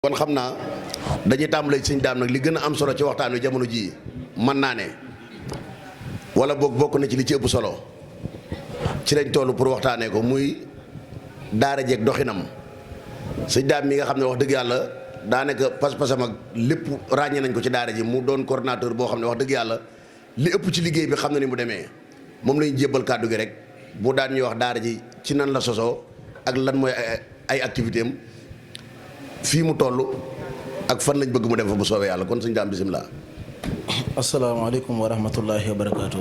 kon xam naa dañuy tàmbalee ci sëñ daam nag li gën a am solo ci waxtaan wi jamono jii mën naa ne wala boog bokk na ci li ci ëpp solo ci lañ toll pour waxtaanee ko muy daara jeeg doxinam sëñ daam mi nga xam ne wax dëgg yàlla daanaka pas-pasam ak lépp ràññee nañ ko ci daara ji mu doon coordinateur boo xam ne wax dëgg yàlla li ëpp ci liggéey bi xam na ni mu demee moom lañu jébbal kàddu gi rek bu daan ñuy wax daara ji ci nan la sosoo ak lan mooy ay activité am fii mu toll ak fan lañ bëgg mu dem fa bu soobee yàlla kon sëñ daam bisimilah. asalaamaaleykum wa rahmatullahi wa barakaatu.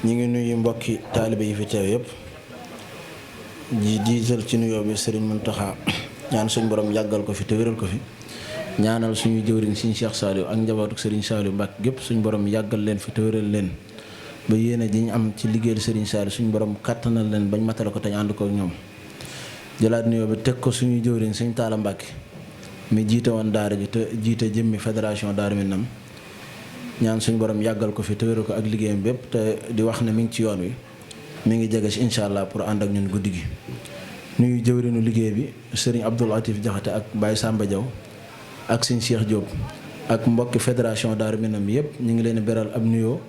ñu ngi nuyu mbokki taalibe yi fi teew yëpp di jiital ci nuyoo bi Serigne Mountakha ñaan suñ borom yàggal ko fi te wéral ko fi ñaanal suñu jëwriñ suñu Cheikh Saliou ak njabootu Serigne Saliou Mbacke gépp suñ borom yàggal leen fi te wéral leen ba yéene ji ñu am ci liggéeyal Serigne Saliou suñ borom kàttanal leen bañ matale ko te ñu ànd ko ak ñoom. jëlaat nuyoo bi teg ko suñuy jëwriñ suñ Taala Mbàkke mi jiite woon daara ji te jiite jëmmi fédération Daaru Minam ñaan suñu borom yàggal ko fi te wéru ko ak liggéeyam bépp te di wax ne mi ngi ci yoon wi mi ngi jege si incha allah pour ànd ak ñun guddi gi. nuyu jëwriñu liggéey bi sëriñ Abdoul Latif Jaxate ak Baye Samba Diaw ak suñ Cheikh Diop ak mbokki fédération Daaru Minam yëpp ñu ngi leen beral ab nuyoo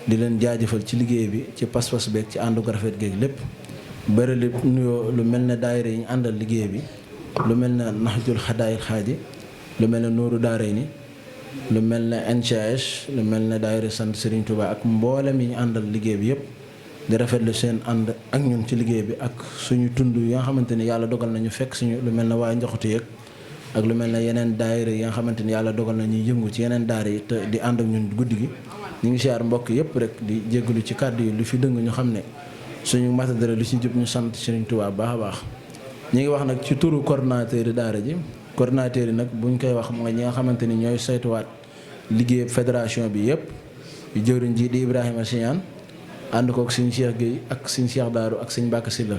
di leen jaajëfal ci liggéey bi ci pas-pas beeg ci àndu ko rafet géeg lépp. bëri li nuyoo lu mel ne daayira yi ñu àndal liggéey bi lu mel ne Nahjul Xadaayil Xaaji lu mel ne Nuuru Daarayni lu mel ne NCH lu mel ne daayira sant Serigne Touba ak mboolem yi ñu àndal liggéey bi yëpp di rafetlu seen ànd ak ñun ci liggéey bi ak suñu tund yi nga xamante ni yàlla dogal nañu fekk suñu lu mel ne waa Njoxutu yeeg ak lu mel ne yeneen daayira yi nga xamante ni yàlla dogal nañu yëngu ci yeneen daara yi te di ànd ak ñun guddi gi ñu ngi siyaar mbokk yëpp rek di jégalu ci kàddu yi lu fi dëng ñu xam ne suñu matadara lu ci jub ñu sant Serigne Touba baax a baax ñi ngi wax nag ci turu coordinateur yi daara ji coordinateur yi nag buñ koy wax mooy ñi nga xamante ni ñooy saytuwaat liggéey fédération bi yëpp jëwriñ ji di Ibrahima Siñaan ànd kook suñu Cheikh Gueye ak suñu Cheikh Daaru ak suñu Mbàkke Sylla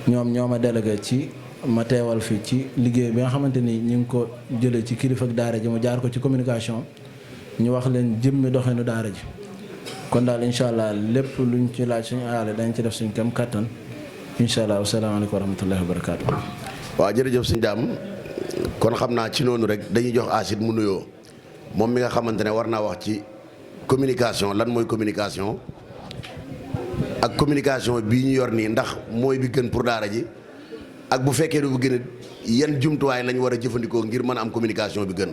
ñoom ñoo ma délégué ci ma teewal fi ci liggéey bi nga xamante ni ñu ngi ko jëlee ci kilifa ak daara ji mu jaar ko ci communication ñu wax leen jëmmi doxinu daara ji kon daal incha allah lépp luñ ci laaj suñu aale dañ ci def suñ kam kàttan incha allah wasalaamaaleykum wa rahmatullahi wa barakaatu. waaw jërëjëf sëñ daam kon xam naa ci noonu rek dañuy jox Asid mu nuyoo moom mi nga xamante ne war naa wax ci communication lan mooy communication ak communication bii ñu yor nii ndax mooy bi gën pour daara ji ak bu fekkee du bu gën a yan jumtuwaay lañ war a jëfandikoo ngir mën a am communication bi gën.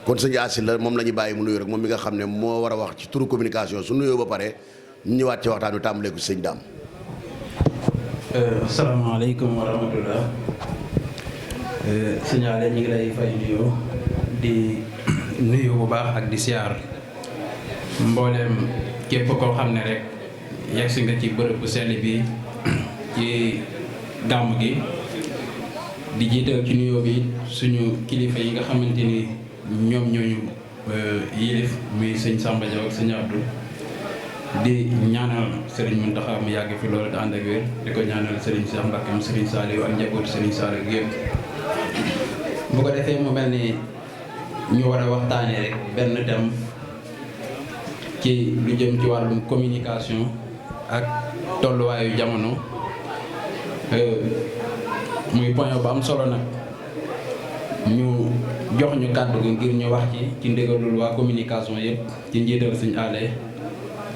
kon sëñ Asid la moom la ñuy bàyyi mu nuyoo rek moom mi nga xam ne moo war a wax ci turu communication su nuyoo ba pare ñu ñëwaat ci waxtaan wi tàmbalee ko sëñ daam. asalaamaaleykum wa rahmatullah. sëñ Ale ñu ngi lay fay nuyoo di nuyu bu baax ak di siyaar mbooleem képp koo xam ne rek yegg si nga ci bërëb bu sell bi ci gàmm gi di jiital ci nuyoo bi suñu kilifa yi nga xamante ni. ñoom ñooñu yilif muy sëñ Samba Diaw ak sëñ Abdou di ñaanal Serigne Mountakha mu yàgg fi loolu te ànd ak wér di ko ñaanal Serigne Cheikh Mbacke mu Serigne Saliou ak njabootu Serigne Saliou yëpp. bu ko defee mu mel ni ñu war a waxtaanee rek benn thème ci lu jëm ci wàllum communication ak tolluwaayu jamono muy point bu am solo nag. ñu jox ñu kàddu gi ngir ñu wax ci ndigalul waa communication yëpp ci njiital suñ aale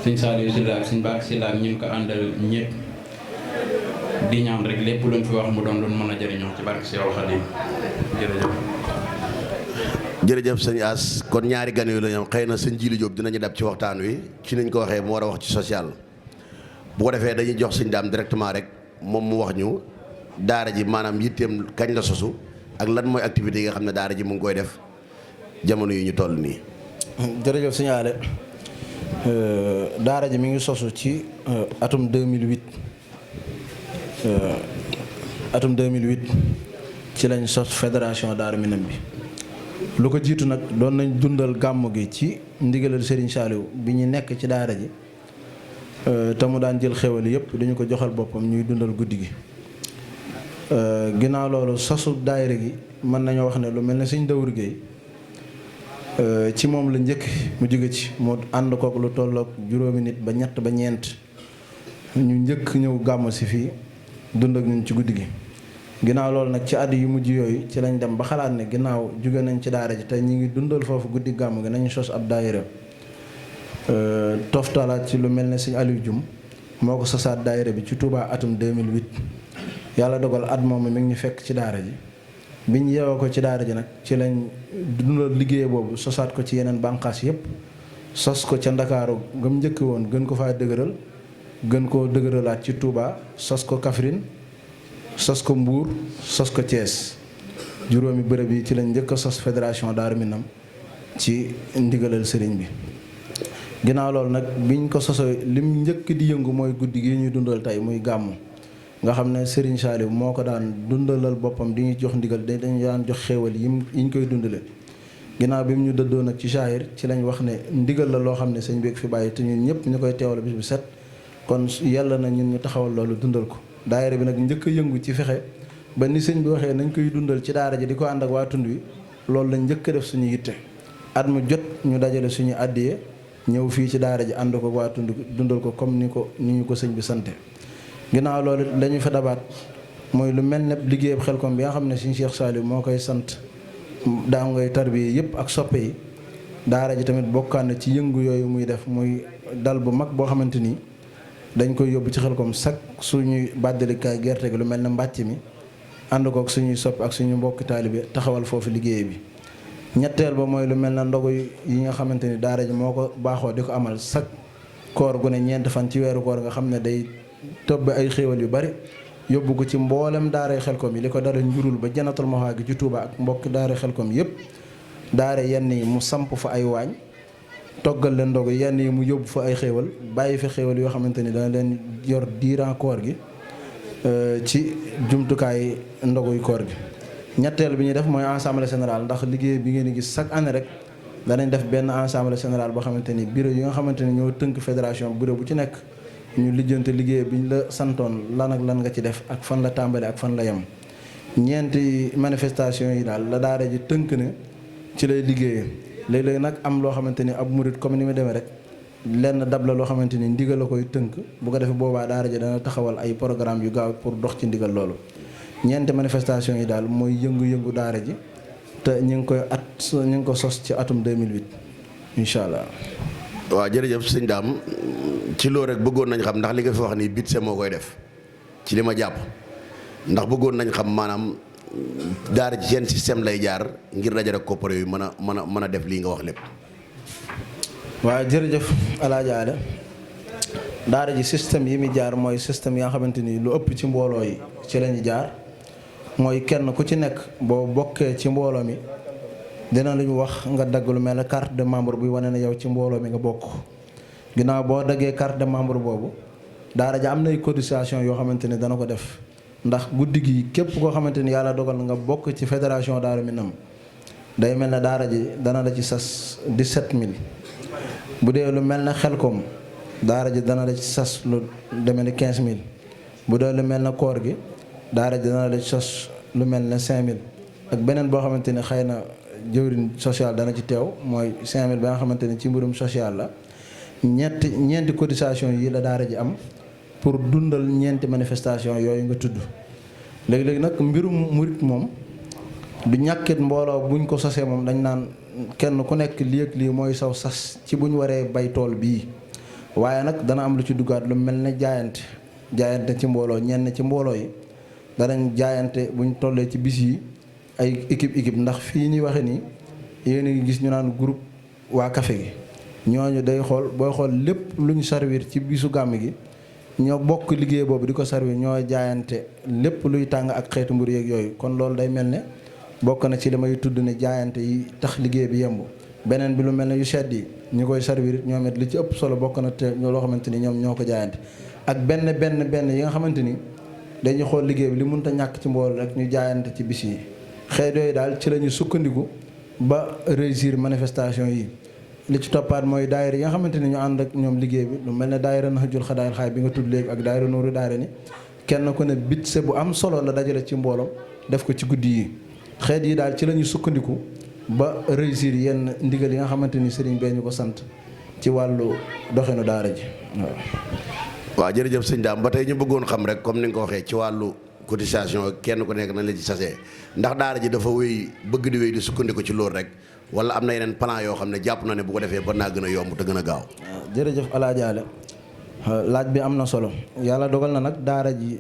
suñ Saliou Sylla ak suñ Mbacke Sylla ak ñu ko àndal ñëpp di ñaan rek lépp luñ fi wax mu doon luñ mën a jëriñoo ci barke Seexul Xadiim jërëjëf. jërëjëf sëñ As kon ñaari gan yooyu la ñoom xëy na sëñ Jili Diop dinañu dab ci waxtaan wi ci niñ ko waxee mu war a wax ci social bu ko defee dañuy jox sëñ daam directement rek moom mu wax ñu daara ji maanaam yitteem kañ la sosu. ak lan mooy activité yi nga xam ne daara ji mu ngi koy def jamono yi ñu toll nii. jërëjëf sëñ Ale daara ji mi ngi sosu ci atum 2008 atum 2008 ci lañ sos fédération Daaru Minam bi lu ko jiitu nag doon nañ dundal gàmmu gi ci ndigalal Serigne Saliou bi ñu nekk ci daara ji te mu daan jël xéwal yëpp dañu ko joxal boppam ñuy dundal guddi gi. ginnaaw loolu sosu daayira gi mën nañoo wax ne lu mel ne sëñ Dawur Gueye ci moom la njëkk mu jóge ci mu ànd kook lu tollook juróomi nit ba ñett ba ñeent ñu njëkk ñëw gàmm si fii dund ak ñun ci guddi gi ginnaaw loolu nag ci at yu mujj yooyu ci lañ dem ba xalaat ne ginnaaw jóge nañ ci daara ji te ñi ngi dundal foofu guddi gàmm gi nañu sos ab daayira toftalaat ci lu mel ne sëñ Aliou Dioum moo ko sosaat daayira bi ci Touba atum 2008 yàlla dogal at moom mi ngi ñu fekk ci daara ji biñ yeewoo ko ci daara ji nag ci lañ dundal liggéey boobu sosaat ko ci yeneen bànqaas yépp sos ko ca Ndakaaru gëm njëkk woon gën ko faa dëgëral gën koo dëgëralaat ci Touba sos ko Kaffrine sos ko Mbour sos ko Thiès juróomi bërëb yi ci lañ njëkk a sos fédération Daaru Minam ci ndigalal sëriñ bi ginnaaw loolu nag biñ ko sosoo lim njëkk di yëngu mooy guddi gi ñuy dundal tey muy gàmmu nga xam ne Serigne Saliou moo ko daan dundalal boppam di ñu jox ndigal dañu daan jox xéewal yiñ koy dundale ginnaaw bi mu ñu dëddoo nag ci saahir ci lañ wax ne ndigal la loo xam ne sëñ bi fi bàyyi te ñun ñëpp ñu koy teewal bis bu set kon yàlla na ñun ñu taxawal loolu dundal ko daayira bi nag njëkk a yëngu ci fexe ba ni sëñ bi waxee nañ koy dundal ci daara ji di ko ànd ak waa tund wi loolu lañ njëkk a def suñu yitte at mu jot ñu dajale suñu àddiye ñëw fii ci daara ji ànd ko waa tund dundal ko comme ni ñu ko sëñ bi sante ginnaaw loolu lañu fa dabaat mooy lu mel ne liggéeyab Xelcom bi nga xam ne sëñ Cheikh Saliou moo koy sant daa ngay tarbiye yëpp ak soppe yi daara ji tamit bokkaan na ci yëngu yooyu muy def muy dal bu mag boo xamante ni dañ koy yóbbu ci Xelcom chaque suñuy bàddalikaay gerte gi lu mel ne mbàcc mi ànd kook suñuy soppe ak suñu mbokki taalibe taxawal foofu liggéey bi ñetteel ba mooy lu mel na ndogu yi nga xamante ni daara ji moo ko baaxoo di ko amal chaque koor gu ne ñeenti fan ci weeru koor nga xam ne day tëbb ay xéewal yu bari yóbbu ko ci mboolem daaray Xelcom yi li ko dara njurul ba Jannatul Mahwa gi ci Touba ak mbokki daaray Xelcom yépp daara yenn yi mu samp fa ay waañ toggal leen ndogu yenn yi mu yóbbu fa ay xéewal bàyyi fi xéewal yoo xamante ni dana leen yor diiran koor gi ci jumtukaay ndoguy koor gi ñetteel bi ñuy def mooy assemblée générale ndax liggéey bi ngeen di gis chaque année rek danañ def benn assemblée générale boo xamante ni bureau yi nga xamante ni ñoo tënk fédération bureau bu ci nekk ñu lijjante liggéey bi ñu la santoon lan ak lan nga ci def ak fan la tàmbale ak fan la yem ñeenti manifestation yi daal la daara ji tënk ne ci lay liggéeyee léeg-léeg nag am loo xamante ni ab murit comme ni mu demee rek lenn dab la loo xamante ni ndigal la koy tënk bu ko defee boobaa daara ji dana taxawal ay programme yu gaaw pour dox ci ndigal loolu ñeenti manifestation yi daal mooy yëngu-yëngu daara ji te ñu ngi ko sos ci atum 2008 incha allah. waaw jërëjëf sëñ Dame ci loolu rek bëggoon nañ xam ndax li nga fi wax nii budget moo koy def ci li ma jàpp ndax bëggoon nañ xam maanaam daara ji seen système lay jaar ngir dajale koppar yu mën a def lii nga wax lépp. waaw jërëjëf El Hadj Aada daara ji système yi muy jaar mooy système yi nga xamante ni lu ëpp ci mbooloo yi ci lañu jaar mooy kenn ku ci nekk boo bokkee ci mbooloo mi dina lu ñu wax nga dagg lu mel ne carte de membre buy wane ne yow ci mbooloo mi nga bokk ginnaaw boo daggee carte de membre boobu daara ji am nay cotisation yoo xamante ni dana ko def ndax guddi gi képp koo xamante ni yàlla dogal nga bokk ci fédération Daaru Minam day mel ne daara ji dana la ci sas 17000 bu dee lu mel ne Xelcom daara ji dana la ci sas lu demee ne 15000 bu dee lu mel ne koor gi daara ji dana la ci sas lu mel ne 5000 ak beneen boo xamante ni xëy na jëwriñ social dana ci teew mooy 5000 ba nga xamante ni ci mbirum social la ñeenti cotisation yi la daara ji am pour dundal ñeenti manifestation yooyu nga tudd léegi-léegi nag mbirum murit moom du ñàkkit mbooloo buñ ko sosee moom dañ naan kenn ku nekk lii ak lii mooy saw sas ci bu ñu waree bay tool bii waaye nag dana am lu ci duggaat lu mel ne jaayante ci mbooloo ñenn ci mbooloo yi danañ jaayante buñ tollee ci bis yi ay équipe ndax fii ñuy waxe nii yéen a ngi gis ñu naan groupe waa café gi ñooñu day xool booy xool lépp lu ñu servir ci bisu gàmm gi ñoo bokk liggéey boobu di ko servir ñoo jaayante lépp luy tàng ak xeetu mburu yeeg yooyu kon loolu day mel ne bokk na ci li may tudd ne jaayante yi tax liggéey bi yemb beneen bi lu mel ne yu sedd yi ñu koy servir it ñoom it li ci ëpp solo bokk na te loo xamante ni ñoom ñoo ko jaayante ak benn yi nga xamante ni dañuy xool liggéey bi li mënut a ñàkk ci mbooloo rek ñu jaayante ci bis yi xeet yooyu daal ci la ñu sukkandiku ba réussir manifestation yi li ci toppaat mooy daayira yi nga xamante ni ñu ànd ak ñoom liggéey bi lu mel ne daayira Nahjul Xadaayil Xaay bi nga tudd léegi ak daayira Nuuru Daara ni kenn ku ne budget bu am solo la dajale ci mbooloo def ko ci guddi yi xeet yi daal ci la ñu sukkandiku ba réussir yenn ndigal yi nga xamante ni sëriñ bee ñu ko sant ci wàllu doxinu daara ji waaw. waaw jërëjëf sëñ Dame ba tey ñu bëggoon xam rek comme ni nga ko waxee ci wàllu cotisation kenn ku nekk nañ la ci sasee ndax daara ji dafa wéy bëgg di wéy di sukkandiku ci loolu rek wala am na yeneen plan yoo xam ne jàpp na ne bu ko defee ba naa gën a yomb te gën a gaaw. jërëjëf Alaaji Ale laaj bi am na solo yàlla dogal na nag daara ji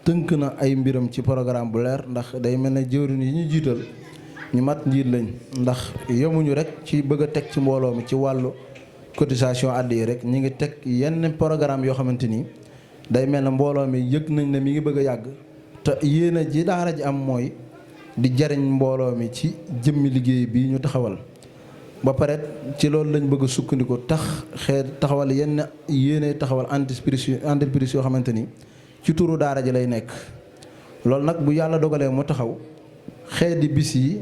tënk na ay mbiram ci programme bu leer ndax day mel ne jëwriñ yi ñu jiital ñu mat njiit lañ ndax yemuñu rek ci bëgg a teg ci mbooloo mi ci wàllu cotisation àdd yi rek ñi ngi teg yenn programme yoo xamante ni day mel ne mbooloo mi yëg nañ ne mi ngi bëgg a yàgg te yéen a ji daara ji am mooy di jariñ mbooloo mi ci jëmmi liggéey bi ñu taxawal ba pare ci loolu lañ bëgg a sukkandiku taxawal yenn yéene taxawal entreprise yoo xamante ni ci turu daara ji lay nekk loolu nag bu yàlla dogalee mu taxaw xeeti bis yi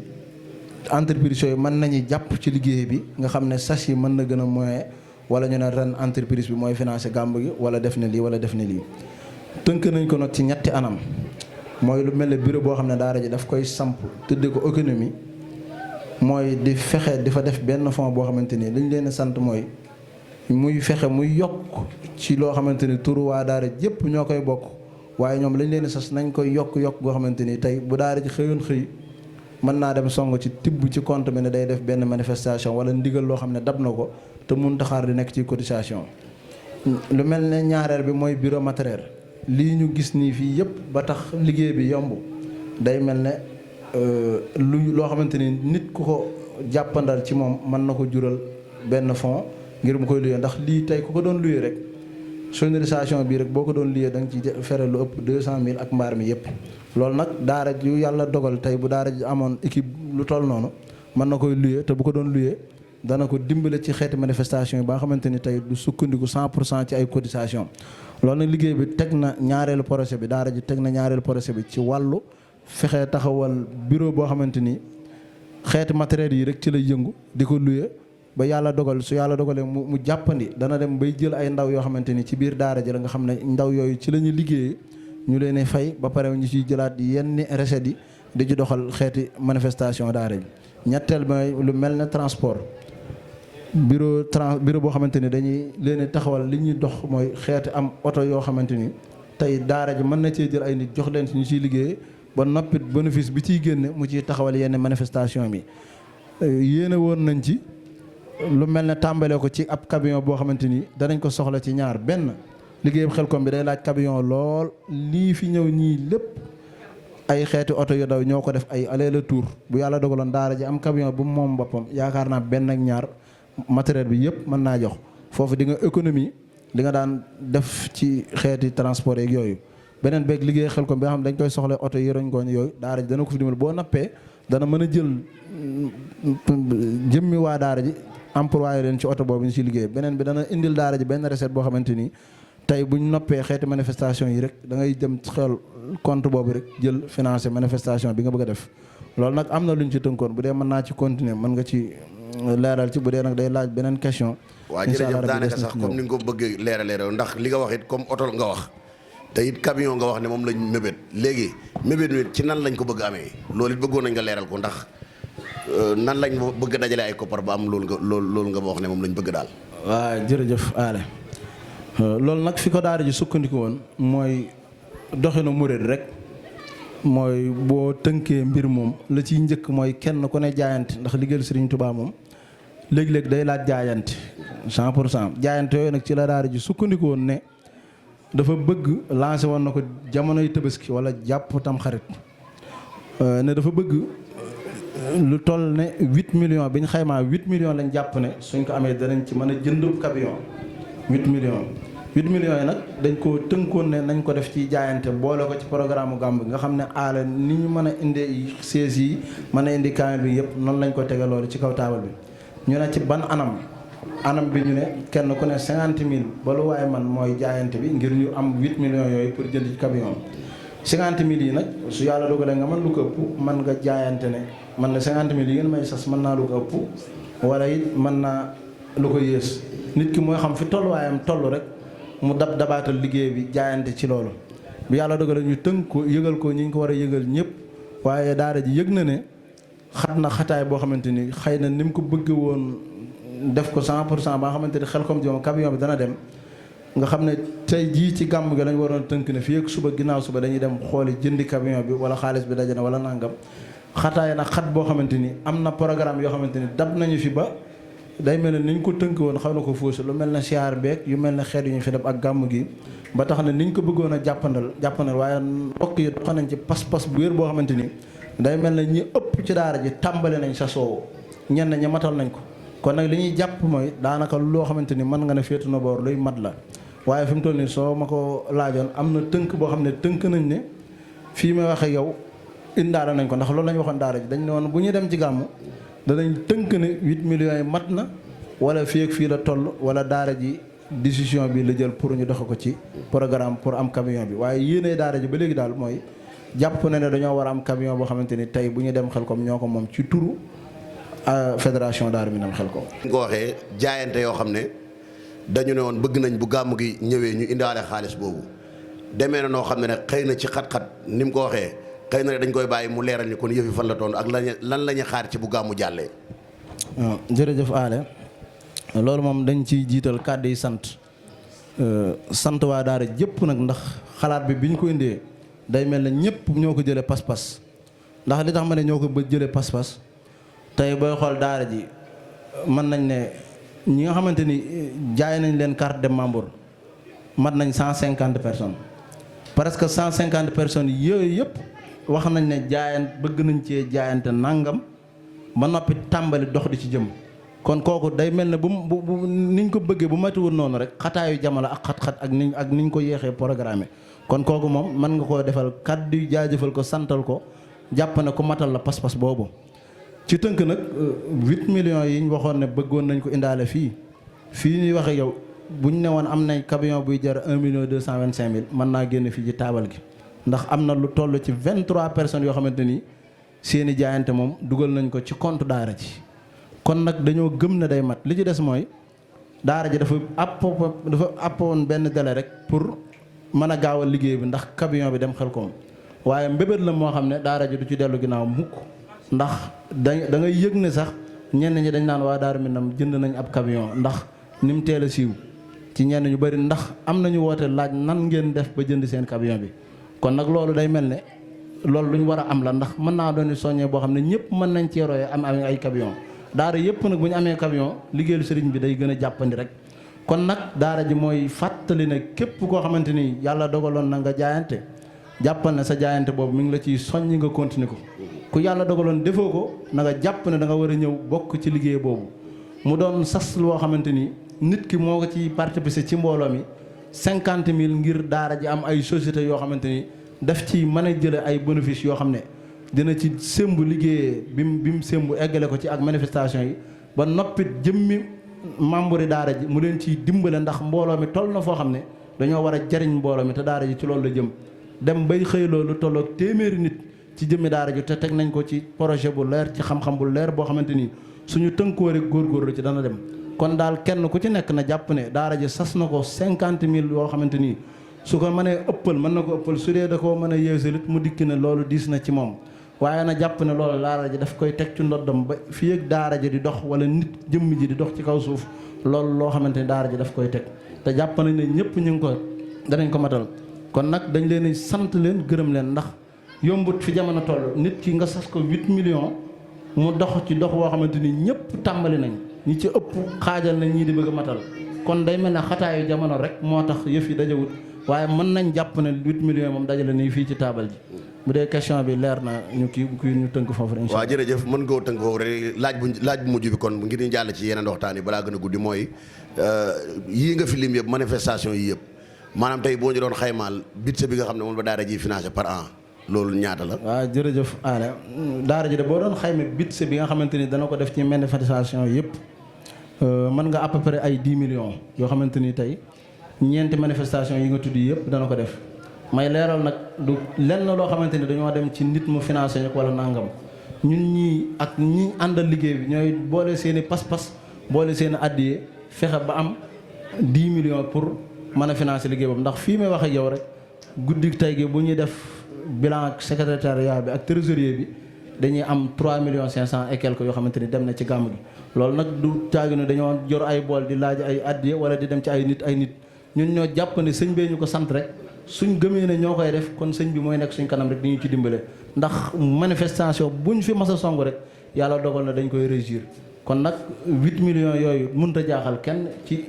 entreprise yooyu mën nañu jàpp ci liggéey bi nga xam ne sas yi mën na gën a moyen wala ñu ne ren entreprise bi mooy financé gàmb gi wala def na lii wala def na lii tënk nañ ko nag ci ñetti anam mooy lu mel ne bureau boo xam ne daara ji daf koy samp tëddee ko économie mooy di fexe di fa def benn fond boo xamante ni liñ leen sant mooy muy fexe muy yokk ci loo xamante ni turu waa daara yëpp ñoo koy bokk waaye ñoom lañ leen sas nañ koy yokk goo xamante ni tey bu daara ji xëyoon xëy mën naa dem song ci tibb ci compte bi ne day def benn manifestation wala ndigal loo xam ne dab na ko te mun taxaar di nekk ci cotisation lu mel ne ñaareel bi mooy bureau matériel lii ñu gis nii fii yëpp ba tax liggéey bi yomb day mel ne loo xamante ni nit ku ko jàppandal ci moom mën na ko jural benn fond ngir mu koy luyee ndax lii tey ku ko doon luyee rek sonorisation bii rek boo ko doon luyee da nga ci fere lu ëpp 200 000 ak mbaar mi yëpp loolu nag daara ju yàlla dogal tey bu daara ji amoon équipe lu toll noonu mën na koy luyee te bu ko doon luyee dana ko dimbale ci xeeti manifestation yi ba nga xamante ni tey du sukkandiku 100% ci ay cotisation loolu nag liggéey bi teg na ñaareelu projet bi daara ji teg na ñaareelu projet bi ci wàllu fexe taxawal bureau boo xamante ni xeeti matériel yi rek ci lay yëngu di ko luyee ba yàlla dogal su yàlla dogalee mu jàppandi dana dem bay jël ay ndaw yoo xamante ni ci biir daara ji la nga xam ne ndaw yooyu ci la ñuy liggéeyee ñu leen fay ba pare ñu ciy jëlaat yenn recettes yi di ci doxal xeeti manifestation daara ji ñetteel ba lu mel ne transport bureau boo xamante ni dañuy leen taxawal li ñuy dox mooy xeeti am oto yoo xamante ni tey daara ji mën na cee jël ay nit jox leen si ñu ciy liggéeyee ba noppit bénéfice bi ciy génne mu ciy taxawal yenn manifestation bi yéene woon nañ ci lu mel ne tàmbale ko ci ab camion boo xamante ni danañ ko soxla ci ñaar benn liggéeyam Xelcom bi day laaj camion lool lii fi ñëw ñii lépp ay xeeti oto yu daw ñoo ko def ay aller retour bu yàlla dogaloon daara ji am camion bu moom boppam yaakaar naa benn ak ñaar matériel bi yëpp mën naa jox foofu di nga économie li nga daan def ci xeeti transport yeeg yooyu beneen beeg liggéey Xelcom bi nga xam dañ koy soxla oto yi roñ-gooñ yooyu daara ji dana ko fi dimbal boo nappee dana mën a jël jëmmi waa daara ji employé leen ci oto boobu ñu ci liggéey beneen bi dana indil daara ji benn recette boo xamante ni tey buñ noppee xeeti manifestation yi rek da ngay dem xel compte boobu rek jël financé manifestation bi nga bëgg a def loolu nag am na luñ ci tënkoon bu dee mën naa ci continuer mën nga ci leeral ci bu dee nag day laaj beneen question. waa jërëjëf daanaka sax comme ni nga ko bëgg leeral ndax li nga wax it comme oto nga wax te it camion nga wax ne moom lañ mébét léegi mébét mi ci nan lañ ko bëgg amee loolu it bëggoon nañ nga leeral ko ndax nan lañ bëgg dajale ay koppar ba am loolu nga ma wax ne moom lañ bëgg daal. waaw jërëjëf Ale loolu nag fi ko daara ji sukkandiku woon mooy doxinu murid rek mooy boo tënkee mbir moom la ciy njëkk mooy kenn ku ne jaayante ndax liggéeyal Serigne Touba moom léeg-léeg day laaj jaayante 100% jaayante yooyu nag ci la daara ji sukkandiku woon ne dafa bëgg lancé woon na ko jamonoy Tabaski wala jàpp tam xarit ne dafa bëgg lu toll ne 8 millions bi ñu xaymaa 8 millions lañ jàpp ne suñ ko amee danañ ci mën a jënd camion 8 millions yi nag dañ ko tënkoon ne nañ ko def ci jaayante boole ko ci programme gàmb bi nga xam ne aala ni ñu mën a indee sees yi mën a indi kaamil bi yëpp noonu lañ ko tege loolu ci kaw taabal bi ñu ne ci ban anam bi ñu ne kenn ku ne 50 000 ba lu waaye man mooy jaayante bi ngir ñu am 8 millions yooyu pour jënd ci camion 50 000 yi nag su yàlla dogalee nga mën lu ko ëpp mën nga jaayante ne man na 50 000 yi ngeen may sas mën naa lu ko ëpp wala it mën naa lu ko yées nit ki mooy xam fi tolluwaayam toll rek mu dabaatal liggéey bi jaayante ci loolu bu yàlla dogalee ñu tënk ko yëgal ko ñi ñu ko war a yëgal ñëpp waaye daara ji yëg na ne xat na xataay boo xamante ni xëy na ni mu ko bëgg woon def ko 100% ba nga xamante ni Xelcom ji moom camion bi dana dem nga xam ne tey jii ci gàmm gi lañ waroon tënk ne fii ak suba ginnaaw suba dañuy dem xooli jëndi camion bi wala xaalis bi daje na wala nangam xataay na xat boo xamante ni am na programme yoo xamante ni dab nañu fi ba day mel ne ni ñu ko tënk woon xaw na ko faussé lu mel ne siyaar beeg yu mel ne xeet yu ñu fi def ak gàmm gi ba tax na ni ñu ko bëggoon a jàppandal waaye mbokk yi dox nañ ci pas-pas bu wér boo xamante ni day mel ne ñi ëpp ci daara ji tàmbali nañ sa soowu ñenn ñi matal nañ ko kon nag li ñuy jàpp mooy daanaka loo xamante ni mën nga ne féetu na boor luy mat la waaye fi mu toll nii soo ma ko laajoon am na tënk boo xam ne tënk nañ ne fii may waxe yow indaale nañ ko ndax loolu la ñu waxoon daara ji dañ ne woon bu ñuy dem ci gàmmu danañ tënk ne 8 millions yi mat na wala fii ak fii la toll wala daara ji décision bi la jël pour ñu doxe ko ci programme pour am camion bi waaye yéene daara ji ba léegi daal mooy jàpp na ne dañoo war a am camion boo xamante ni tey bu ñu dem Xelcom ñoo ko moom ci turu fédération Daara Minam Xelcom. ñu ko waxee jaayante yoo xam ne dañu ne woon bëgg nañ bu gàmm gi ñëwee ñu indaale xaalis boobu demee na noo xam ne nag xëy na ci xat-xat ni mu ko waxee xëy na dañ koy bàyyi mu leeral ñu kon yëf yi fan la toon ak lan la ñuy xaar ci bu gàmmu jàllee. jërëjëf Ale loolu moom dañ ciy jiital kàddu yi sant waa daara jëpp nag ndax xalaat bi ñu ko indee day mel ne ñëpp ñoo ko jëlee pas-pas ndax li tax ma ne ñoo ko ba jëlee pas-pas tey booy xool daara ji mën nañ ne ñi nga xamante ni jaay nañ leen carte de membre mat nañ 150 personnes presque 150 personnes yooyu yëpp wax nañ ne bëgg nañ cee jaayante nangam ba noppi tàmbali dox di ci jëm kon kooku day mel ne bu niñ ko bëggee bu matiwul noonu rek xataayu jamono ak xat-xat ak niñ ko yéexee programme kon kooku moom mën nga koo defal kàddu yu jaajëfal ko santal ko jàpp ne ku matal la pas-pas boobu. ci tënk nag 8 millions yi ñu waxoon ne bëggoon nañ ko indaale fii ñuy waxe yow buñ ne woon am nañ camion buy jar 1.225.000 mën naa génn fii ci taabal gi ndax am na lu toll ci 23 personnes yoo xamante ni seeni jaayante moom dugal nañ ko ci compte daara ji kon nag dañoo gëm ne day mat li ci des mooy daara ji dafa appoon benn délai rek pour mën a gaawal liggéey bi ndax camion bi dem Xelcom waaye mbébét la moo xam ne daara ji du ci dellu ginnaaw mukk ndax da ngay yëg ne sax ñenn ñi dañ naan waa Daara Minam jënd nañ ab camion ndax ni mu teel a siiw ci ñenn ñu bari ndax am nañu woote laaj nan ngeen def ba jënd seen camion bi kon nag loolu day mel ne loolu lu ñu war a am la ndax mën naa doon soññee boo xam ne ñëpp mën nañ cee roye am ay camion daara yëpp nag bu ñu amee camion liggéeyu sëriñ bi day gën a jàppandi rek kon nag daara ji mooy fàttali ne képp koo xamante ni yàlla dogaloon na nga jaayante jàppal ne sa jaayante boobu mi ngi la ciy soññi nga continuer ko ku yàlla dogaloon defoo ko na nga jàpp ne da nga war a ñëw bokk ci liggéey boobu mu doon sas loo xamante ni nit ki moo ko ci participer ci mbooloo mi 50.000 ngir daara ji am ay société yoo xamante ni daf ci mën a jële ay bénéfice yoo xam ne dina ci sémb liggéeyee bi mu sémb eggale ko ci ak manifestation yi ba noppit jëmmi membre yi daara ji mu leen ciy dimbale ndax mbooloo mi toll na foo xam ne dañoo war a jariñ mbooloo mi te daara ji ci loolu la jëm dem bay xëy loolu tolloog téeméeri nit ci jëmmi daara ji te teg nañ ko ci projet bu leer ci xam-xam bu leer boo xamante ni suñu tënkoo rek góorgóorlu ci dana dem kon daal kenn ku ci nekk na jàpp ne daara ji sas na ko 50.000 yoo xamante ni su ko mënee ëppal mën na ko ëppal su dee da koo mën a yeesalit mu dikki ne loolu diis na ci moom waaye na jàpp ne loolu daara ji daf koy teg ci ndoddam ba fii ak daara ji di dox wala nit jëmm ji di dox ci kaw suuf loolu loo xamante ni daara ji daf koy teg te jàpp nañ ne ñëpp ñu ngi ko danañ ko matal kon nag dañ leen sant leen gërëm leen ndax yombut fi jamono toll nit ki nga sas ko 8 millions mu dox ci dox woo xamante ni ñëpp tàmbali nañ ñi ci ëpp xaajal nañ ñii di bëgg a matal kon day mel ne xataayu jamono rek moo tax yëf yi dajawut waaye mën nañ jàpp ne 8 millions moom dajale nii fii ci taabal ji bu dee question bi leer na ñu ñu tënk foofu rek. waaw jërëjëf mën nga tënk foofu rek laaj bu mujj bi kon ngir ñu jàll ci yeneen waxtaan yi balaa gën a guddi mooy yii nga fi lim yëpp manifestation yi yëpp maanaam tey boo ñu doon xaymaal budget bi nga xam ne moom la daara ji financé par an loolu ñaata la. waaw jërëjëf Allé daara ji de boo doon xayma budget bi nga xamante ni dana ko def ci manifestation yëpp mën nga à peu près ay 10 millions yoo xamante ni tey ñeenti manifestation yi nga tudd yëpp dana ko def. may leeral nag du lenn loo xamante ni dañoo dem ci nit mu financé ñu wala nangam ñun ñii ak ñi àndal liggéey bi ñooy boole seen i pas-pas boole seen i addiye fexe ba am 10 millions pour mën a financer liggéey boobu ndax fii may wax ak yow rek guddi tey gi bu ñuy def bilan ak secrétariat bi ak trésorier bi dañuy am 3.500.000 et quelques yoo xamante ni dem na ci gàmm gi loolu nag du caagi ne dañoo jor ay bool di laaj ay addiye wala di dem ci ay nit ñun ñoo jàpp ne sëñ bee ñu ko sant rek suñ gëmee ne ñoo koy def kon sëñ bi mooy nekk suñ kanam rek di ñu ci dimbale ndax manifestation buñ fi mas a song rek yàlla dogal na dañ koy réussir kon nag 8 millions yooyu mënut a jaaxal kenn ci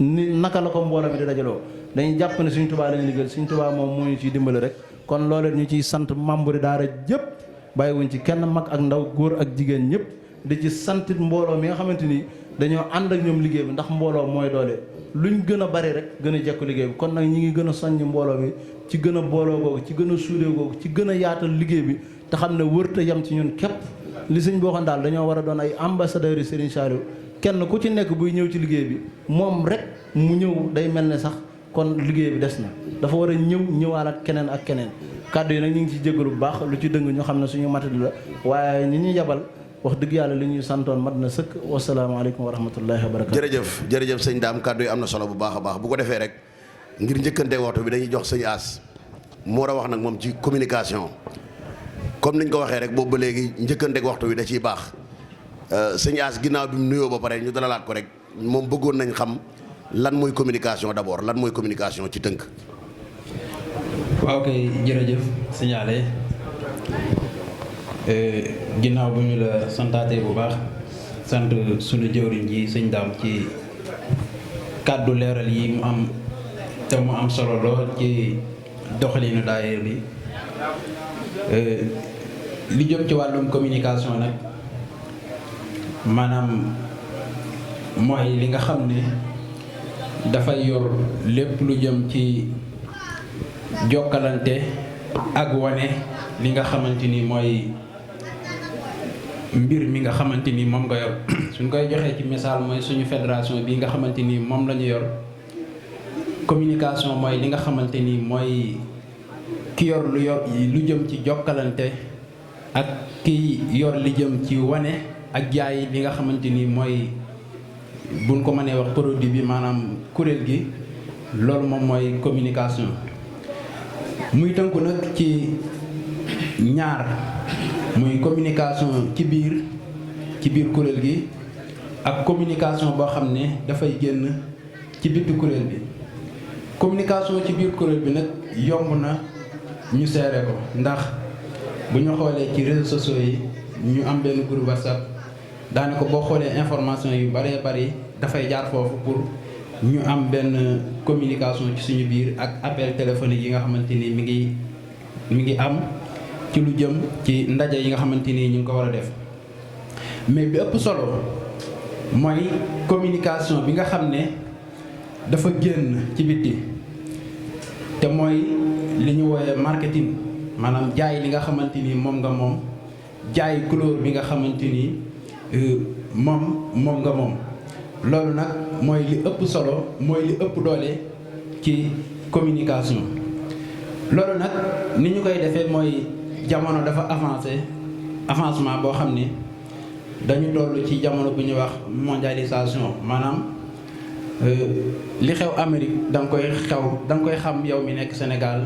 ni naka la ko mbooloo mi di dajaloo dañuy jàpp ne suñ Tuubaa lañu liggéeyal suñ Tuubaa moom moo ñu ciy dimbale rek kon loolee ñu ciy sant membre daara jëpp bàyyiwuñ ci kenn mag ak ndaw góor ak jigéen ñëpp di ci santit mbooloo mi nga xamante ni dañoo ànd ak ñoom liggéey bi ndax mbooloo mooy doole luñ gën a bari rek gën a jekku liggéey bi kon nag ñi ngi gën a soññ mbooloo mi ci gën a booloo googu ci gën a suudee googu ci gën a yaatal liggéey bi te xam ne wërta yem ci ñun képp li sëñ boo xam daal dañoo war a doon ay ambassadeurs yi Serigne Saliou kenn ku ci nekk buy ñëw ci liggéey bi moom rek mu ñëw day mel ne sax kon liggéey bi des na dafa war a ñëwaalaat keneen ak keneen kàddu yi nag ñu ngi ci jégalu bu baax lu ci dëng ñu xam ne suñu matadi la waaye ñi ñu yabal wax dëgg yàlla li ñuy santoon mat na sëkk wasalaamaaleykum wa rahmatullahi wa barakatu jërëjëf sëñ Dame kàddu yi am na solo bu baax a baax bu ko defee rek ngir njëkkante waxtu bi dañuy jox sëñ As mu war a wax nag moom ci communication comme niñ ko waxee rek boobu ba léegi njëkkante waxtu bi da ciy baax sëñ As ginnaaw bi mu nuyoo ba pare ñu dalalaat ko rek moom bëggoon nañ xam lan mooy communication d'abord lan mooy communication ci tënk. waaw kay jërëjëf signalé ginnaaw bu ñu la santaatee bu baax sant sunu jëwriñ ji sëñ Dame ci kàddu leeral yi mu am te mu am solo lool ci doxalinu daayira bi li jëm ci wàllum communication nag maanaam mooy li nga xam ne dafay yor lépp lu jëm ci jokkalante ak wane li nga xamante ni mooy mbir mi nga xamante ni moom nga yor suñ koy joxee ci misaal mooy suñu fédération bi nga xamante ni moom la ñu yor communication mooy li nga xamante ni mooy ki yor lu jëm ci jokkalante ak ki yor li jëm ci wane ak jaay li nga xamante ni mooy buñ ko mënee wax produit bi maanaam kuréel gi loolu moom mooy communication muy tënku nag ci ñaar muy communication ci biir kuréel gi ak communication boo xam ne dafay génn ci bitti kuréel bi communication ci biir kuréel bi nag yomb na ñu seere ko ndax bu ñu xoolee ci réseaux sociaux yi ñu am benn groupe WhatsApp daanaka boo xoolee information yu baree bari dafay jaar foofu pour ñu am benn communication ci suñu biir ak appel téléphonique yi nga xamante ni mi ngi am ci lu jëm ci ndaje yi nga xamante ni ñu ngi ko war a def mais bi ëpp solo mooy communication bi nga xam ne dafa génn ci bitti te mooy li ñu wooyee marketing maanaam jaay li nga xamante ni moom nga moom jaay couleur bi nga xamante ni moom nga moom loolu nag mooy li ëpp solo mooy li ëpp doole ci communication loolu nag ni ñu koy defee mooy jamono dafa avancement boo xam ne dañu toll ci jamono bu ñuy wax mondialisation maanaam li xew Amérique da nga koy xam yow mi nekk Sénégal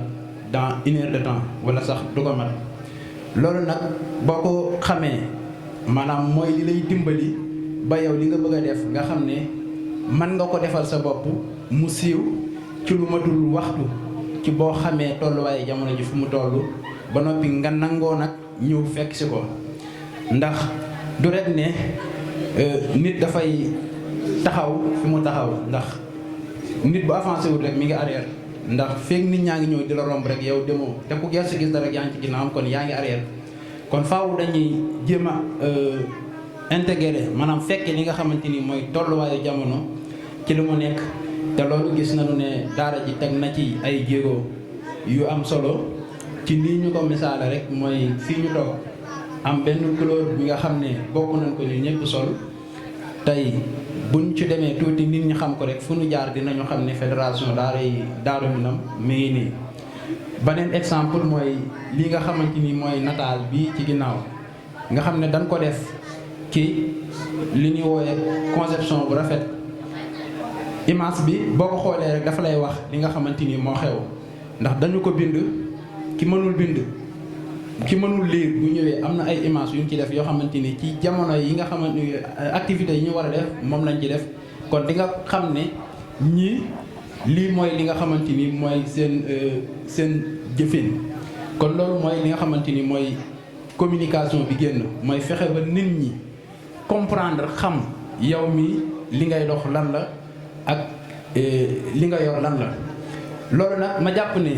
dans 1 heure de temps wala sax du ko mat loolu nag boo ko xamee maanaam mooy li lay dimbali ba yow li nga bëgg a def nga xam ne mën nga ko defal sa bopp mu siiw ci lu matul waxtu ci boo xamee tolluwaaye jamono ji fu mu toll ba noppi nga nangoo nag ñëw fekk si ko ndax du rek ne nit dafay taxaw fi mu taxaw ndax nit bu avancé wul rek mi ngi arrière ndax feek nit ñaa ngi ñëw di la romb rek yow demoo te ku gersu gis da rek yaa ngi ci ginnaaw kon yaa ngi arrière kon faaw dañuy jéem a intégré maanaam fekke li nga xamante ni mooy tolluwaayu jamono ci li mu nekk te loolu gis nañu ne daara ji teg na ci ay jéego yu am solo ci nii ñu ko misaale rek mooy fii ñu toog am benn couleur bi nga xam ne bokk nañ ko ñu ñëpp sol tey buñ ci demee tuuti nit ñi xam ko rek fu ñu jaar dinañu xam ne fédération daara yi Daaru Minam mi ngi nii beneen exemple mooy li nga xamante ni mooy nataal bi ci ginnaaw nga xam ne dañ ko def ci li ñuy wooye conception bu rafet image bi boo ko xoolee rek dafa lay wax li nga xamante ni moo xew ndax dañu ko bind ki mënul liir bu ñëwee am na ay image yu ñu ci def yoo xamante ni ci jamono yi nga xamante ni activités yi ñu war a def moom lañ ci def kon di nga xam ne ñii lii mooy li nga xamante ni mooy seen jëfin. kon loolu mooy li nga xamante ni mooy communication bi génn mooy fexe ba nit ñi comprendre xam yow mi li ngay dox lan la ak li nga yor lan la. loolu nag ma jàpp ne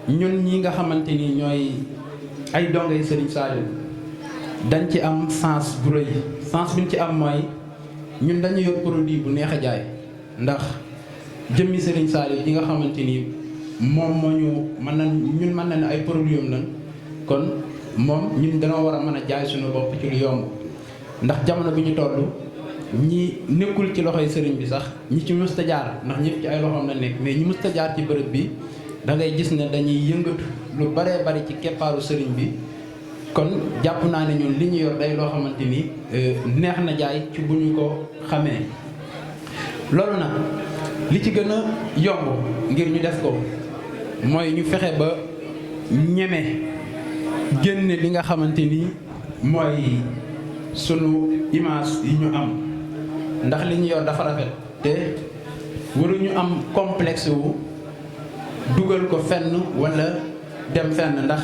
ñun ñi nga xamante ni ñooy ay dongay Serigne Saliou dañ ci am sens bu rëy sens bi ñu ci am mooy ñun dañu yor produit bu neex a jaay ndax jëmmi Serigne Saliou yi nga xamante ni moom moo ñu mën na ne ay produit am lan kon moom ñun dañoo war a mën a jaay suñu bopp ci lu yomb ndax jamono bi ñu toll ñi nekkul ci loxoy sëriñ bi sax ñi ci musta jaar ndax ñëpp ci ay loxoom la nekk mais ñi musta jaar ci bërëb bi da ngay gis ne dañuy yëngatu lu baree bari ci keppaaru sëriñ bi. kon jàpp naa ne ñun li ñu yor day loo xamante ni neex na jaay ci bu ñu ko xamee. loolu nag li ci gën a yomb ngir ñu def ko mooy ñu fexe ba ñeme génne li nga xamante ni mooy sunu image yi ñu am ndax li ñu yor dafa rafet te waruñu am complexe wu dugal ko fenn walla dem fenn ndax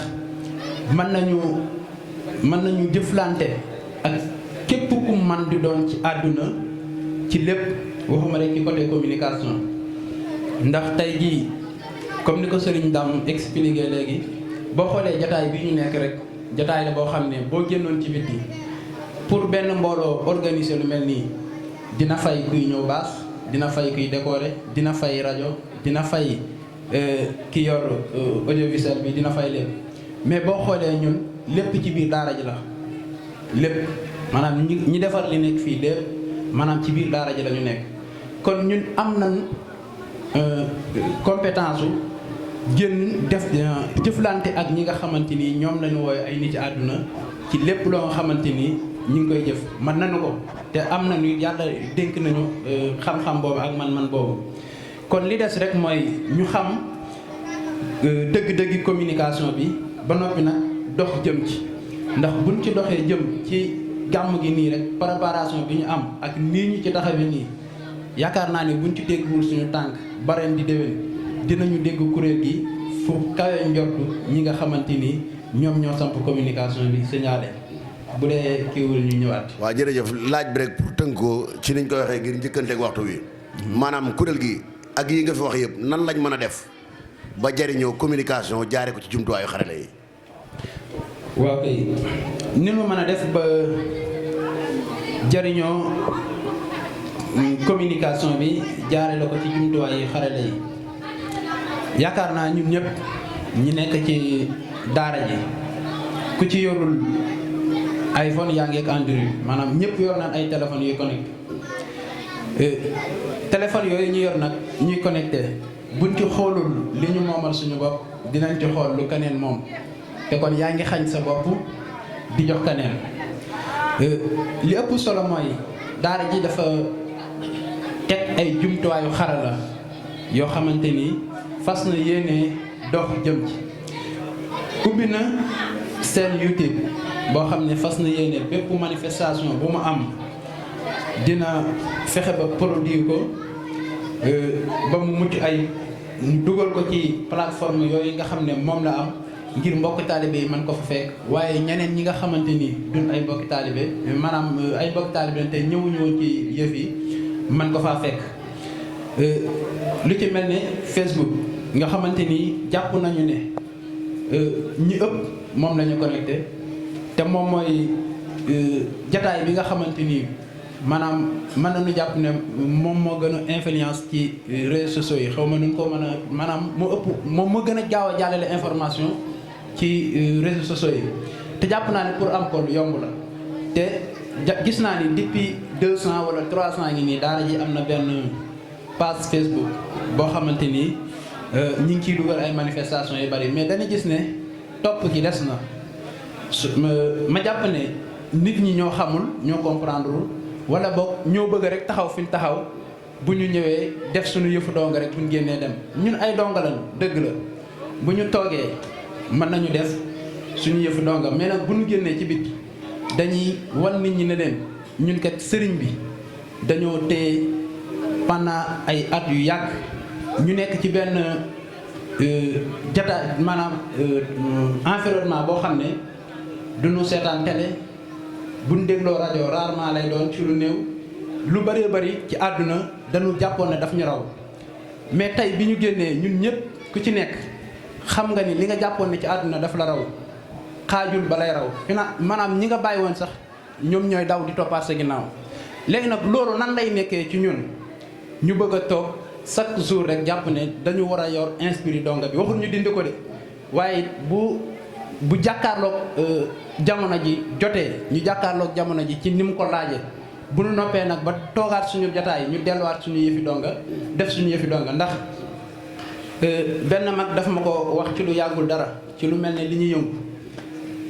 mën nañu jëflante ak képp ku man di doon ci àdduna ci lépp waxuma rek ci côté communication ndax tey jii comme ni ko Serigne Dame expliqué léegi boo xoolee jataay bi ñu nekk rek jataay la boo xam ne boo génnoon ci biti pour benn mbooloo organiser lu mel nii dina fay kuy ñëw baas dina fay kuy décorer dina fay rajo dina fay ki yor audiovisuel bi dina fay lépp mais boo xoolee ñun lépp ci biir daara ji la lépp maanaam ñi defar li nekk fii lépp maanaam ci biir daara ji la ñu nekk kon ñun am nañ compétence u génn def jëflante ak ñi nga xamante ni ñoom lañu wooye ay nit ci àdduna ci lépp loo nga xamante ni ñu ngi koy jëf man nañu ko te am nañu yàlla dénk nañu xam-xam boobu ak man-man boobu kon li des rek mooy ñu xam dëgg-dëggi communication bi ba noppi nag dox jëm ci ndax buñ ci doxee jëm ci gàmm gi nii rek préparation bi ñu am ak nii ñu ci taxawee nii yaakaar naa ne buñ ci déggul suñu tànk bareen di déwén dinañu dégg kuréel gi fu kawe njortu ñi nga xamante ni ñoom ñoo samp communication bi signalé bu dee kiiwul ñu ñëwaat. waaw jërëjëf laaj bi rek pour tënk ko ci niñ koy waxee ngir njëkkanteeg waxtu wi maanaam kuréel gi ak yi nga fi wax yëpp nan lañ mën a def ba jariñoo communication jaare ko ci jumtuwaayu xarala yi. waaw kay ni mu mën a def ba jariñoo communication bi jaare la ko ci jumtuwaayu xarala yi yaakaar naa ñun ñëpp ñi nekk ci daara ji ku ci yorul iPhone yaa ngi ak Android maanaam ñëpp yor naan ay téléphones yuy connecté téléphone yooyu ñu yor nag ñuy connecté buñ ci xoolul li ñu moomal suñu bopp dinañ ci xool lu keneen moom te kon yaa ngi xañ sa bopp di jox keneen li ëpp solo mooy daara ji dafa teg ay jumtuwaayu xarala yoo xamante ni fas na yéene dox jëm ci ubbi na seen YouTube boo xam ne fas na yéene bépp manifestation bu mu am dina fexe ba produire ko ba mu mucc ay dugal ko ci plateforme yooyu nga xam ne moom la am ngir mbokki taalibe yi mën ko fa fekk waaye ñeneen ñi nga xamante ni duñ ay mbokki taalibe maanaam ay mbokki taalibe te ñëwuñu woon ci yëf yi mën ko faa fekk lu ci mel ne Facebook nga xamante ni jàpp nañu ne ñi ëpp moom la ñu connecté te moom mooy jataay bi nga xamante ni maanaam mën nañu jàpp ne moom moo gën a influence ci réseaux sociaux yi xaw ma nu ko mën a maanaam moo ëpp moom moo gën a gaaw a jàllale information ci réseaux sociaux yi te jàpp naa ne pour am ko lu yomb la te gis naa ni depuis 200 wala 300 ngi nii daara ji am na benn page Facebook boo xamante ni ñi ngi ciy dugal ay manifestations yu bari mais dañu gis ne topp gi des na ma jàpp ne nit ñi ñoo xamul ñoo comprendre wala boog ñoo bëgg rek taxaw fi ñu taxaw bu ñu ñëwee def suñu yëfu donga rek bu ñu génnee dem ñun ay donga lañu dëgg la bu ñu toogee mën nañu def suñu yëfu donga mais nag bu ñu génnee ci bit dañuy wan nit ñi ne leen ñun kat sëriñ bi dañoo téye pendant ay at yu yàgg ñu nekk ci benn jataay maanaam environnement boo xam ne duñu seetaan télé buñ dégloo rajo rarement lay doon ci lu néew lu bëree bëri ci àdduna dañu jàppoon ne daf ñu raw mais tey bi ñu génnee ñun ñëpp ku ci nekk xam nga ni li nga jàppoon ne ci àdduna daf la raw xaajul ba lay raw maanaam ñi nga bàyyi woon sax ñoom ñooy daw di toppaat sa ginnaaw léegi nag loolu nan lay nekkee ci ñun ñu bëgg a toog chaque jour rek jàpp ne dañu war a yor inspiré donga bi waxul ñu dindi ko de waaye bu jàkkaarloog jamono ji jotee ñu jàkkaarloog jamono ji ci ni mu ko laajee bu nu noppee nag ba toogaat suñu jotaay ñu delluwaat suñu yëfi donga def suñu yëfi donga ndax benn mag dafa ma ko wax ci lu yàggul dara ci lu mel ne li ñuy yëngu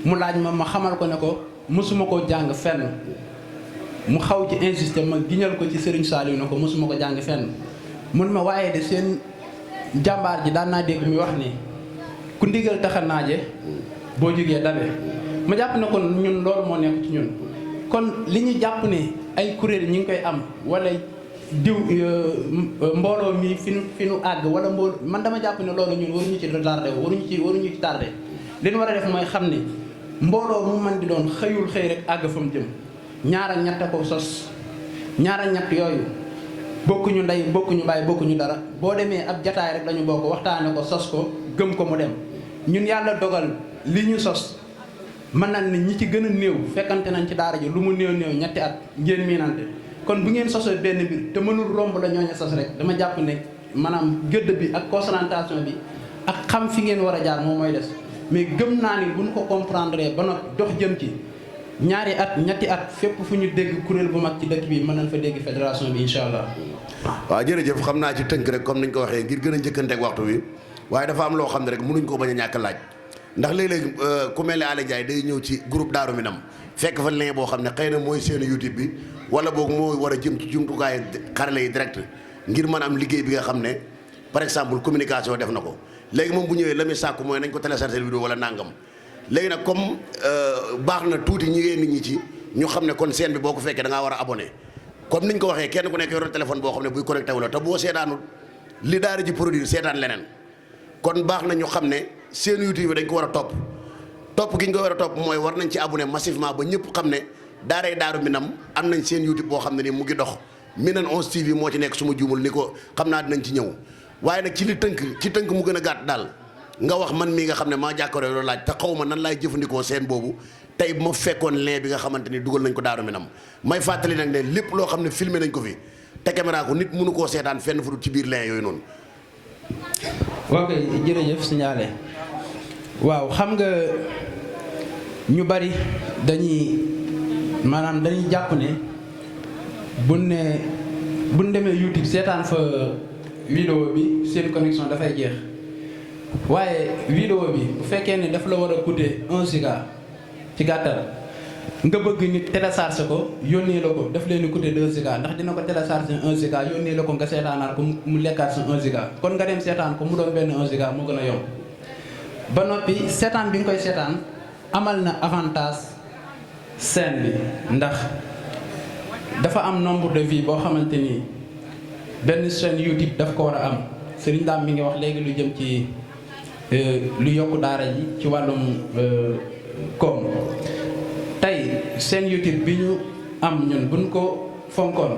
mu laaj ma xamal ko ne ko mësuma koo jàng fenn mu xaw ci insister ma giñal ko ci Serigne Saliou ne ko mësuma ko jàng fenn mun ma waaye de seen jàmbaar ji daan naa dégg mi wax ni ku ndigal taxa naaje boo jógee dabe ma jàpp ne kon ñun loolu moo nekk ci ñun kon li ñu jàpp ne ay kuréel ñi ngi koy am wala diw mbooloo mi fi nu àgg wala mbooloo man dama jàpp ne loolu ñun waruñu ci retardé waruñu ci tardé li ñu war a def mooy xam ne mbooloo mu man di doon xëyul xëy rek àgg fa mu jëm ñaar ak ñett ko sos ñaar ak ñett yooyu bokkuñu ndey bokkuñu baay bokkuñu dara boo demee ab jataay rek lañu bokk waxtaane ko sos ko gëm ko mu dem ñun yàlla dogal li ñu sos mën nañ ne ñi ci gën a néew fekkante nañ ci daara ji lu mu néew ñetti at ngeen miinante kon bu ngeen sosee benn mbir te mënul romb la ñooñu sos rek dama jàpp ne maanaam gëdd bi ak concentration bi ak xam fi ngeen war a jaar moom mooy des mais gëm naa ni bu ñu ko comprendre ba noppi dox jëm ci ñaari at ñetti at fépp fu ñu dégg kuréel bu mag ci dëkk bi mën nañ fa dégg fédération bi incha allah. waaw jërëjëf xam naa ci tënk rek comme niñ ko waxee ngir gën a njëkkanteeg waxtu wi waaye dafa am loo xam ne rek mënuñ ko bañ a ñàkk laaj ndax léeg-léeg ku mel ne Alé Ndiaye day ñëw ci groupe Daaru Minam fekk fa lien boo xam ne xëy na mooy seen YouTube bi wala boog moo war a jëm ci jumtukaay xarale yi direct ngir mën a am liggéey bi nga xam ne par exemple communication def na ko léegi moom bu ñëwee la muy sàkku mooy nañ ko télécharger vidéo wala nangam léegi nag comme baax na tuuti ñi ngeen nit ñi ci ñu xam ne kon seen bi boo ko fekkee da ngaa war a abonné comme niñ ko waxee kenn ku nekk yoroon téléphone boo xam ne buy connecté wu la te boo seetaanul li daara ji produire seetaan leneen kon baax na ñu xam ne seen YouTube dañ ko war a topp gi ñu ko war a topp mooy war nañ ci abonné massivement ba ñëpp xam ne daaray Daaru Minam am nañ seen YouTube boo xam ne ni mu ngi dox Minane 11 TV moo ci nekk su ma juumul ni ko xam naa dinañ ci ñëw waaye nag ci tënk mu gën a gàtt daal nga wax man mii nga xam ne maa jàkkaarloo loolu laaj te xaw ma nan laay jëfandikoo seen boobu tey ma fekkoon lien bi nga xamante ni dugal nañ ko Daaru Minam may fàttali nag ne lépp loo xam ne filmé nañ ko fi te caméra ko nit mënu koo seetaan fenn fu dul ci biir lien yooyu noonu. ok jërëjëf signalé waaw xam nga ñu bari dañuy jàpp ne buñ demee YouTube seetaan fa vidéo bi seen connexion dafay jeex waaye vidéo bi bu fekkee ne daf la war a coûter 1 giga ci gàttal nga bëgg nit télécharger ko yónnee la ko daf leen di coûter 2 giga ndax dina ko télécharger 1 giga yónnee la ko nga seetaanaat ko mu lekkaat sa 1 giga kon nga dem seetaan ko mu doon benn 1 giga moo gën a yomb ba noppi seetaan bi nga koy seetaan amal na avantage scène bi ndax dafa am nombre de vues boo xamante ni benn chaîne YouTube daf ko war a am Serigne Dame mi ngi wax léegi lu jëm ci lu yokk daara ji ci wàllum koom tey chaîne YouTube bi ñu am ñun buñ ko fonkoon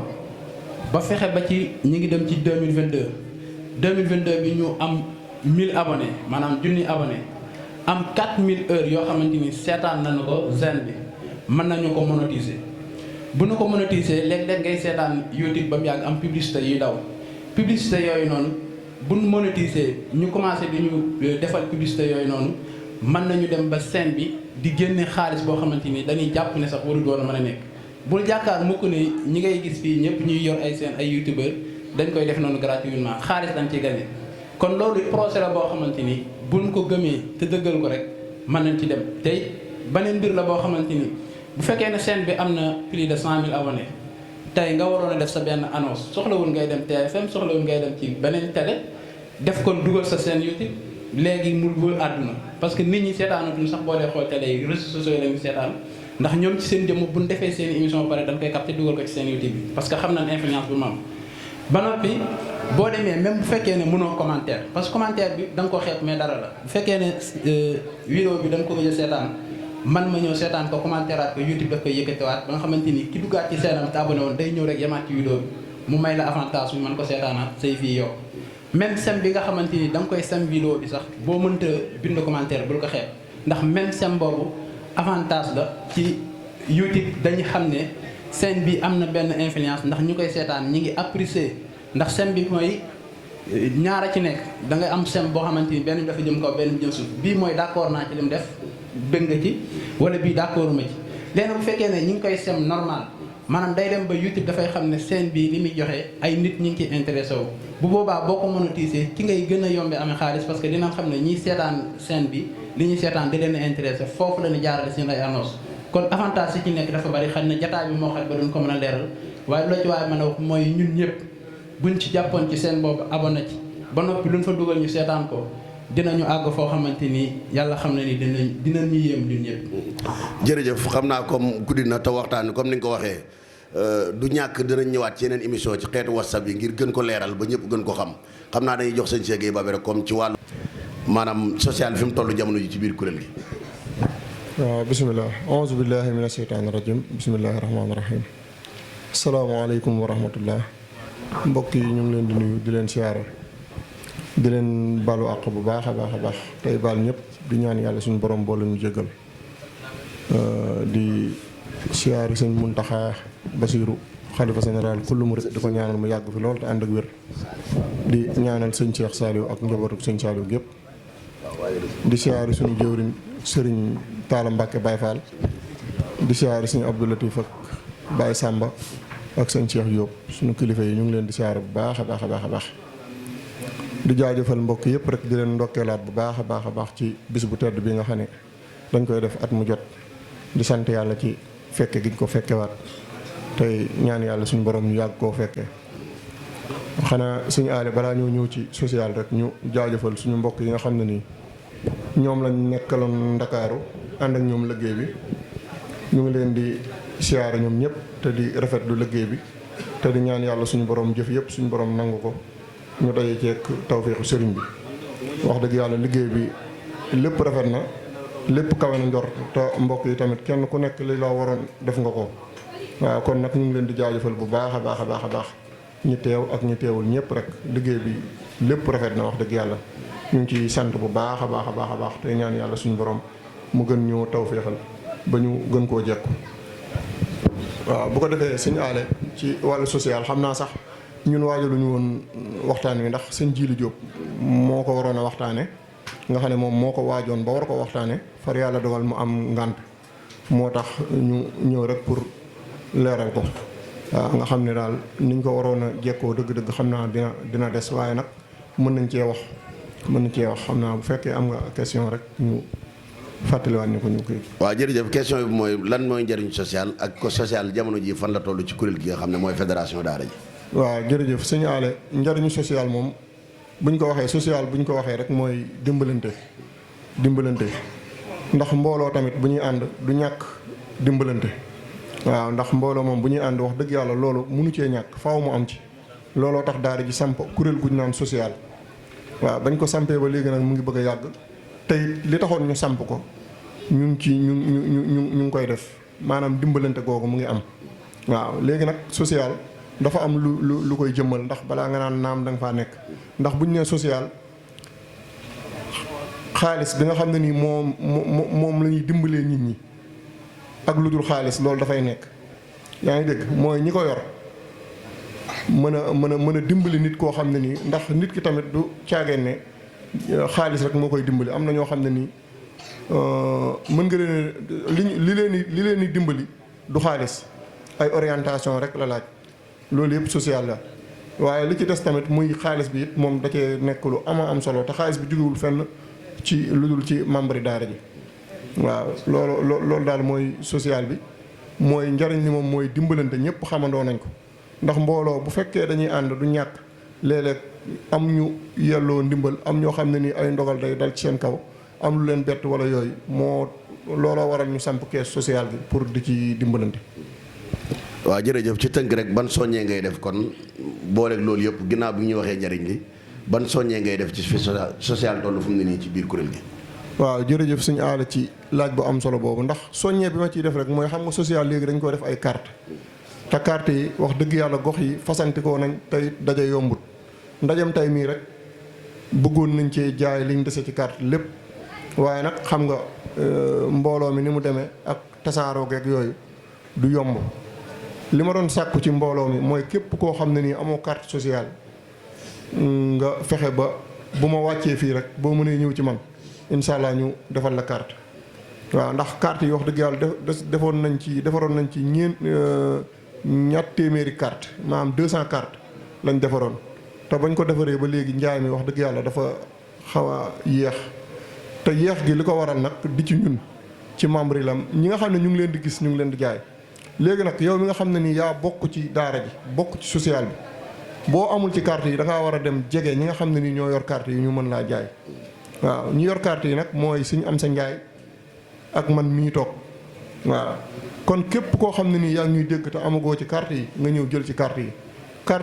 ba fexe ba ci ñi ngi dem ci 2022 bi ñu am 1000 abonnés maanaam 1000 abonnés am 4000 heures yoo xamante ni seetaan nañu ko chaîne bi mën nañu ko monétiser bu nu ko monétiser léeg-léeg ngay seetaan YouTube ba mu yàgg am publicité yuy daw publicité yooyu noonu bu nu monétiser ñu commencé di ñu defal publicité yooyu noonu mën nañu dem ba chaîne bi di génne xaalis boo xamante ni dañuy jàpp ne sax warul doon a mën a nekk bul jàkkaar mukk ne ñi ngay gis fii ñëpp ñuy yor ay seen ay youtubeur dañ koy def noonu gratuitement xaalis dañ ciy gagné kon loolu projet la boo xamante ni buñ ko gëmee te dëggal ko rek mën nañ ci dem tey beneen mbir la boo xamante ni bu fekkee ne chaîne bi am na plus de 100 000 abonnés tey nga waroon a def sa benn annonce soxlawul ngay dem TFM soxlawul ngay dem ci beneen télé def kon dugal sa chaîne YouTube léegi mu wër àdduna parce que nit ñi seetaanatuñu sax boo dee xool télé yi réseaux sociaux yi la ñu seetaan ndax ñoom ci seen jëmm bu ñu defee seen émission ba pare dañ koy capté dugal ko ci seen YouTube bi parce que xam nañ influence bu mu am ba noppi boo demee même bu fekkee ne mënoo commentaire parce que commentaire bi da nga ko xeeb mais dara la bu fekkee ne vidéo bi da nga ko gëj a seetaan man ma ñëw seetaan ko commentaire at ko YouTube daf koy yëkkatewaat ba nga xamante ni ki duggaat ci seenam te abonné woon day ñëw rek yemaat ci vidéo bi mu may la avantage bi mën ko seetaanaat say fii yokk même sem bi nga xamante ni da nga koy sem vidéo bi sax boo mënta bind commentaire bul ko xeeb ndax même sem boobu avantage la ci YouTube dañu xam ne scène bi am na benn influence ndax ñu koy seetaan ñi ngi apprécier ndax sem bi mooy ñaara ci nekk da ngay am sem boo xamante ni benn bi dafa jëm kaw benn bi jëm suuf bii mooy d'accord naa ci li mu def bëgg nga ci wala bii d'accord ma ci léegi bu fekkee ne ñi ngi koy sem normal maanaam day dem ba YouTube dafay xam ne scène bi li muy joxe ay nit ñi ngi ciy intéressé wu bu boobaa boo ko monétiser ci ngay gën a yombe amee xaalis parce que dinañ xam ne ñiy seetaan scène bi li ñuy seetaan di leen a intéressé foofu la ñu jaarale seen ay annonce kon avantage yi ci nekk dafa bari xëy na jataay bi moo xam ba duñ ko mën a leeral waaye loo ci waaye mën a wax mooy ñun ñëpp buñ ci jàppoon ci seen boobu abonné ci ba noppi luñ fa dugal ñu seetaan ko dinañu àgg foo xamante ni yàlla xam na ni dinañ ñu yéem ñun ñëpp. jërëjëf xam naa comme guddi na te waxtaan comme ni nga ko waxee du ñàkk dinañ ñëwaat ci yeneen émission ci xeetu WhatsApp yi ngir gën ko leeral ba ñëpp gën ko xam naa dañuy jox sëñ Cheikh Gueye Babé rek comme ci wàllu maanaam social fi mu toll jamono ji ci biir kuréel gi. waaw bisimilah auzu billahi mina sheytaani rajim bisimilahi rahmaani rahim asalaamaaleykum wa rahmatullah mbokk yi ñu ngi leen di nuyu di leen siyaare di leen balu àq bu baax a baax tey baal ñëpp di ñaan yàlla suñu borom boole ñu jéggal di siyaare sëñ Muntaxa Basiru xalifa général kullu murid di ko ñaanal mu yàgg fi lool te ànd ak wér di ñaanal sëñ Cheikh Saliou ak njabootu sëñ Saliou gépp di siyaare suñu jëwriñ sëriñ Talla Mbacke Baye Fall di siyaare sëñ Abdou Latif ak Baye Samba ak sëñ Cheikh Diop suñu kilifa yi ñu ngi leen di siyaare bu baax a baax di jaajëfal mbokk yëpp rek di leen ndokkeelaat bu baax a baax ci bis bu tedd bi nga xam ne dañ koy def at mu jot di sant yàlla ci fekke giñ ko fekkewaat tey ñaan yàlla suñu borom ñu yàgg koo fekke xanaa suñu aale balaa ñoo ñëw ci social rek ñu jaajëfal suñu mbokk yi nga xam ne nii ñoom lañ nekkaloon Ndakaaru ànd ak ñoom liggéey bi ñu ngi leen di siyaare ñoom ñëpp te di rafetlu liggéey bi te di ñaan yàlla suñu borom jëf yëpp suñu borom nangu ko ñu daje ceeg tawféexu sëriñ bi wax dëgg yàlla liggéey bi lépp rafet na lépp kawe na njort te mbokk yi tamit kenn ku nekk li la waroon def nga ko waaw kon nag ñu ngi leen di jaajëfal bu baax a baax ñi teew ak ñi teewul ñëpp rek liggéey bi lépp rafet na wax dëgg yàlla ñu ngi ciy sant bu baax a baax te ñaan yàlla suñu borom mu gën ñoo tawféexal ba ñu gën koo jekku waaw bu ko defee suñu aale ci wàllu social xam naa sax ñun waajaluñu woon waxtaan wi ndax sëñ Jiili Jóob moo ko waroon a waxtaane nga xam ne moom moo ko waajoon ba war ko waxtaane far yàlla dogal mu am ngànt moo tax ñu ñëw rek pour leeral ko waaw nga xam ne daal niñ ko waroon a jekkoo dëgg-dëgg xam naa dina des waaye nag mën nañ cee wax xam naa bu fekkee am nga question rek ñu fàttaliwaat ñu ko ñu koy. waaw jërëjëf question bi mooy lan mooy njëriñ social ak ko social jamono ji fan la toll ci kuréel gi nga xam ne mooy fédération daara ji. waaw jërëjëf sëñ Aale njëriñu social moom buñ ko waxee social buñ ko waxee rek mooy dimbalante ndax mbooloo tamit bu ñuy ànd du ñàkk dimbalante waaw ndax mbooloo moom bu ñuy ànd wax dëgg yàlla loolu mënu cee ñàkk faaw mu am ci looloo tax daara ji samp kuréel guñ naan social waaw bañ ko sampee ba léegi nag mu ngi bëgg a yàgg tey li taxoon ñu samp ko ñu ngi koy def maanaam dimbalante googu mu ngi am waaw léegi nag social dafa am lu koy jëmmal ndax balaa nga naan naam da nga faa nekk ndax buñ nee social xaalis bi nga xam ne nii moom la ñuy dimbalee nit ñi ak lu dul xaalis loolu dafay nekk yaa ngi dégg mooy ñi ko yor mën a dimbali nit koo xam ne nii ndax nit ki tamit du caageen ne xaalis rek moo koy dimbali am na ñoo xam ne nii mën nga leen li leen di dimbali du xaalis ay orientation rek la laaj loolu yëpp social la waaye li ci des tamit muy xaalis bi it moom da cee nekk lu am solo te xaalis bi jógewul fenn ci lu dul ci membre daara ji waaw loolu daal mooy social bi mooy njariñ li moom mooy dimbalante ñëpp xamandoo nañ ko ndax mbooloo bu fekkee dañuy ànd du ñàkk léeg-léeg am ñu yelloo ndimbal am ñoo xam ne ni ay ndogal day dal ci seen kaw am lu leen bett wala yooyu moo looloo waral ñu samp caisse sociale bi pour di ci dimbalante. waaw jërëjëf ci tënk rek ban soññee ngay def kon booleeg loolu yëpp ginnaaw bi ñu waxee njariñ li ban soññee ngay def ci fi social toll fu mu ne nii ci biir kuréel gi. waaw jërëjëf suñu aala ci laaj bu am solo boobu ndax soññee bi ma ciy def rek mooy xam nga social léegi dañ ko def ay carte te carte yi wax dëgg yàlla gox yi fasantikoo nañ tey daje yombut ndajem tey mii rek bëggoon nañ cee jaay liñ dese ci carte lépp waaye nag xam nga mbooloo mi ni mu demee ak tasaaroo geeg yooyu du yomb li ma doon sàkku ci mbooloo mi mooy képp koo xam ne nii amoo carte sociale nga fexe ba bu ma wàccee fii rek boo mënee ñëw ci man incha allah ñu defal la carte waaw ndax carte yi wax dëgg yàlla defaroon nañ ci ñatt téeméeri carte maanaam 200 carte lañ defaroon te bañ ko defaree ba léegi njaay mi wax dëgg yàlla dafa xaw a yéex te yéex gi li ko waral nag di ci ñun ci membre yi la ñi nga xam ne ñu ngi leen di gis ñu ngi leen di jaay léegi nag yow mi nga xam ne nii yaa bokk ci daara ji bokk ci social bi boo amul ci carte yi da ngaa war a dem jege ñi nga xam ne nii ñoo yor carte yi ñu mën laa jaay waaw ñu yor carte yi nag mooy suñu am sa njaay ak man mii toog waaw kon képp koo xam ne nii yaa ngi ñuy dégg te amagoo ci carte yi nga ñëw jël ci carte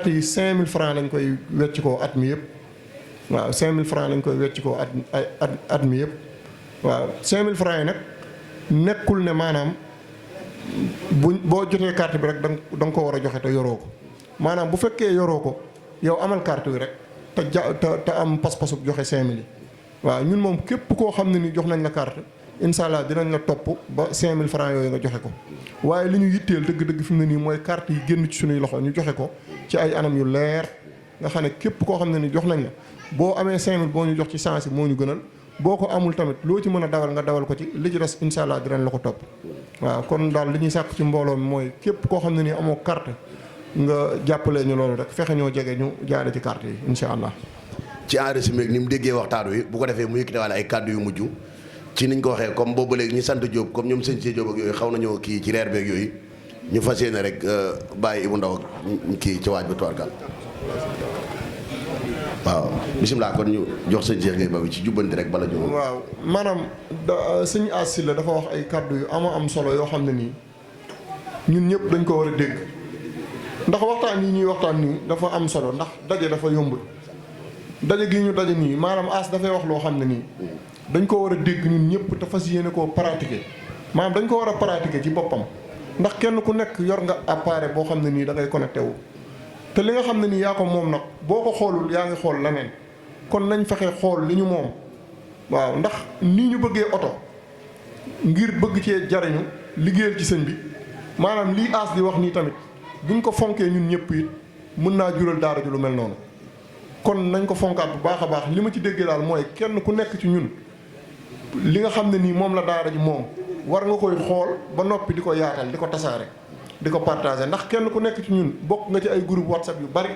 yi 5000 francs lañ koy wecc koo at mi yëpp waaw 5000 francs lañ koy wecc koo at mi yëpp waaw 5000 francs yi nag nekkul ne maanaam boo jotee carte bi rek da nga ko war a joxe te yoroo ko maanaam bu fekkee yoroo ko yow amal carte bi rek te am pas-pasu joxe 5000 yi waaw ñun moom képp koo xam ne ni jox nañ la carte incha allah dinañ la topp ba 5000 francs yooyu nga joxe ko waaye li ñu yitteel dëgg-dëgg fi mu ne nii mooy carte yi génn ci suñuy loxo ñu joxe ko ci ay anam yu leer nga xam ne képp koo xam ne ni jox nañ la boo amee 5000 boo ñu jox ci sens yi moo ñu gënal boo ko amul tamit loo ci mën a dawal nga dawal ko ci li ci des incha allah dinañ la ko topp waaw kon daal li ñuy sàkk ci mbooloo mi mooy képp koo xam ne nii amoo carte nga jàppalee ñu loolu rek fexe ñoo jege ñu jaare ci carte yi incha allah. ci enregistrement ni mu déggee waxtaan wi bu ko defee mu yëkkatiwaale ay kàddu yu mujj ci niñ ko waxee comme boobu ba léegi ñi sant Diop comme ñoom sëñ Diop ak yooyu xaw nañoo kii ci reer beeg yooyu ñu fas yéene rek bàyyi Ibou Ndaw ak kii ci waaj ba tuwarkal waaw bisimilah kon ñu jox sëñ Cheikh Gueye ba bi ci jubbanti rek bala ñu. waaw maanaam sëñ As la dafa wax ay kàddu yu am solo yoo xam ne nii ñun ñëpp dañ ko war a dégg ndax waxtaan yi ñuy waxtaan nii dafa am solo ndax daje dafa yombul daje gi ñu daje nii maanaam As dafay wax loo xam ne nii dañ ko war a dégg ñun ñëpp te fas yéene koo pratiquer maanaam dañ ko war a pratiquer ci boppam ndax kenn ku nekk yor nga appareil boo xam ne nii da ngay connecté wu. te li nga xam ne nii yaa ko moom nag boo ko xoolul yaa ngi xool leneen kon nañ fexe xool li ñu moom waaw ndax nii ñu bëggee oto ngir bëgg cee jariñu liggéeyal ci sëñ bi maanaam lii As di wax nii tamit buñ ko fonkee ñun ñëpp it mën naa jural daara ju lu mel noonu kon nañ ko fonkaat bu baax a baax li ma ci déggee daal mooy kenn ku nekk ci ñun li nga xam ne nii moom la daara ji moom war nga koy xool ba noppi di ko yaatal di ko tasaare di ko partagé ndax kenn ku nekk ci ñun bokk nga ci ay groupe WhatsApp yu bari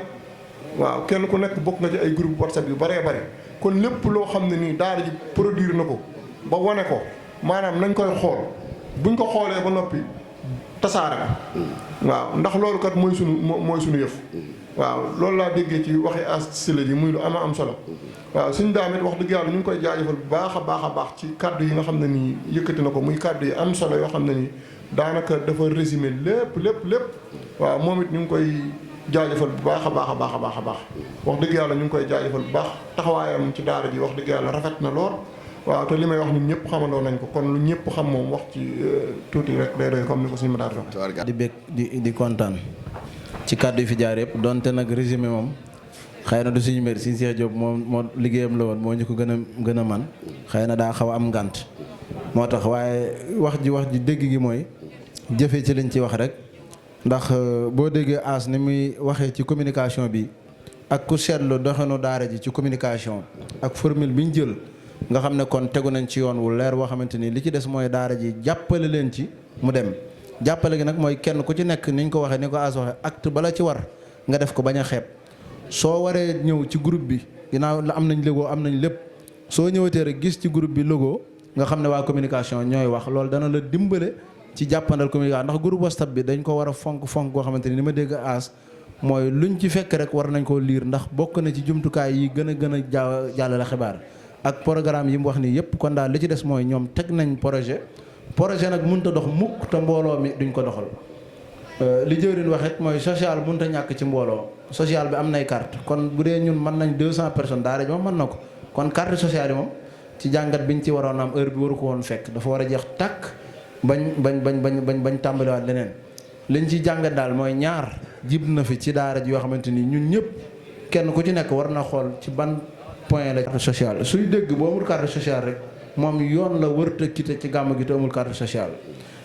waaw kenn ku nekk bokk nga ci ay groupe WhatsApp yu baree bari kon lépp loo xam ne nii daara ji produire na ko ba wane ko maanaam nañ koy xool buñ ko xoolee ba noppi tasaare ko waaw ndax loolu kat mooy sunu yëf waaw loolu laa déggee ci waxi As Sylla ji muy lu am solo waaw suñu daamit wax dëgg yàlla ñu ngi koy jaajëfal bu baax a baax ci kàddu yi nga xam ne nii yëkkati na ko muy kàddu yi am solo yoo xam ne nii daanaka dafa résumé lépp waaw moom it ñu ngi koy jaajëfal bu baax a baax wax dëgg yàlla ñu ngi koy jaajëfal bu baax taxawaayam ci daara ji wax dëgg yàlla rafet na lool waaw te li may wax ñun ñëpp xamandoo nañ ko kon lu ñëpp xam moom wax ci tuuti rek day doy comme ni ko suñu mataar wax di bég di kontaan ci kàddu yi fi jaar yëpp donte nag résumé moom xëy na du suñu mbir si Cheikh Diop moo liggéeyam la woon moo ñu ko gën a man xëy na daa xaw a am ngànt moo tax waaye wax ji dégg gi mooy jëfe ci liñ ci wax rek ndax boo déggee As ni muy waxee ci communication bi ak ku seetlu doxinu daara ji ci communication ak formule bi ñu jël nga xam ne kon tegu nañ ci yoon wu leer boo xamante ni li ci des mooy daara ji jàppale leen ci mu dem jàppale gi nag mooy kenn ku ci nekk niñ ko waxee ni ko As waxee acte bala ci war nga def ko bañ a xeeb soo waree ñëw ci groupe bi ginnaaw am nañ logo am nañ lépp soo ñëwatee rek gis ci groupe bi logo nga xam ne waa communication ñooy wax loolu dana la dimbale ci jàppandal communication ndax groupe WhatsApp bi dañ ko war a fonk goo xamante ni ma dégg As mooy luñ ci fekk rek war nañ koo liir ndax bokk na ci jumtukaay yi gën a jàllale xibaar ak programme yi mu wax nii yëpp kon daal li ci des mooy ñoom teg nañ projet nag mënut a dox mukk te mbooloo mi duñ ko doxal li jëwriñ waxit mooy social mënut a ñàkk ci mbooloo social bi am nay carte kon bu dee ñun mën nañ 200 personnes daara ji moom mën na ko kon carte sociale yi moom ci jàngat biñ ci waroon am heure bi waru ko woon fekk dafa war a jeex tàkk bañ tàmbaliwaat leneen liñ ci jàngat daal mooy ñaar jib na fi ci daara ji yoo xamante ni ñun ñëpp kenn ku ci nekk war na xool ci ban point la carte sociale suy dégg boo amul carte sociale rek moom yoon la wërta quitté ci gàmm gi te amul carte sociale.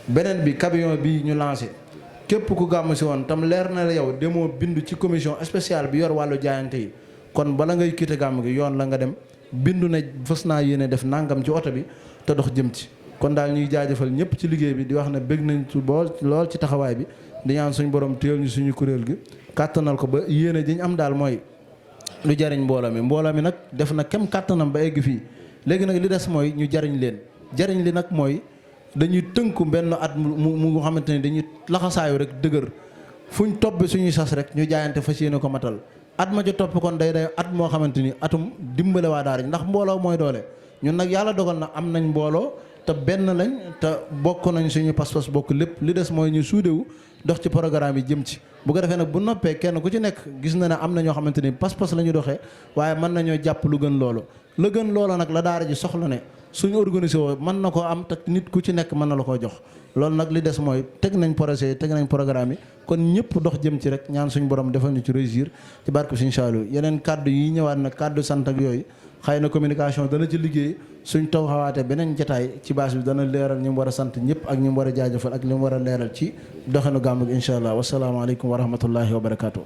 beneen bi camion bi ñu lancé képp ku gàmm si woon tam leer na la yow demoo bindu ci commission spéciale bi yor wàllu jaayante yi kon bala ngay quitté gàmm gi yoon la nga dem bindu ne fës naa yéene def nangam ci oto bi te dox jëm ci. kon daal ñuy jaajëfal ñëpp ci liggéey bi di wax ne bëgg nañ ci lool ci taxawaay bi di ñaan suñu borom téel ñu suñu kuréel gi kàttanal ko ba yéene ji ñu am daal mooy lu jariñ mbooloo mi nag def na kem kàttanam ba egg fii léegi nag li des mooy ñu jariñ li nag mooy dañuy tënku benn at mu xamante ni dañuy laxasaayu rek dëgër fuñ topp suñuy sas rek ñu jaayante fas yéene ko matal at ma ca topp kon day at moo xamante ni atum dimbale waa daara ndax mbooloo mooy doole ñun nag yàlla dogal na am nañ mbooloo te benn lañ te bokk nañ suñu pas-pas bokk lépp li des mooy ñu suudewu dox ci programme yi jëm ci bu ko defee nag bu noppee kenn ku ci nekk gis na ne am na ñoo xamante ni pas-pas la ñu doxee waaye mën nañoo jàpp lu gën loolu la gën loolu nag la daara ji soxla ne suñu organisé woo mën na koo am te nit ku ci nekk mën na la koo jox loolu nag li des mooy teg nañ projet yi teg nañ programme yi kon ñëpp dox jëm ci rek ñaan suñu borom defal ñu ci réussir ci barke Sëriñ Saliou yeneen kàddu yi ñëwaat nag kàddu sant ak yooyu xëy na communication dana ci liggéey suñ taw xawaate beneen jataay ci base bi dana leeral ñi mu war a sant ñëpp ak ñi mu war a jaajëfal ak ñi mu war a leeral ci doxinu gàmmu gi incha allah wasalaamaaleykum wa rahmatullahi wa barakaatu.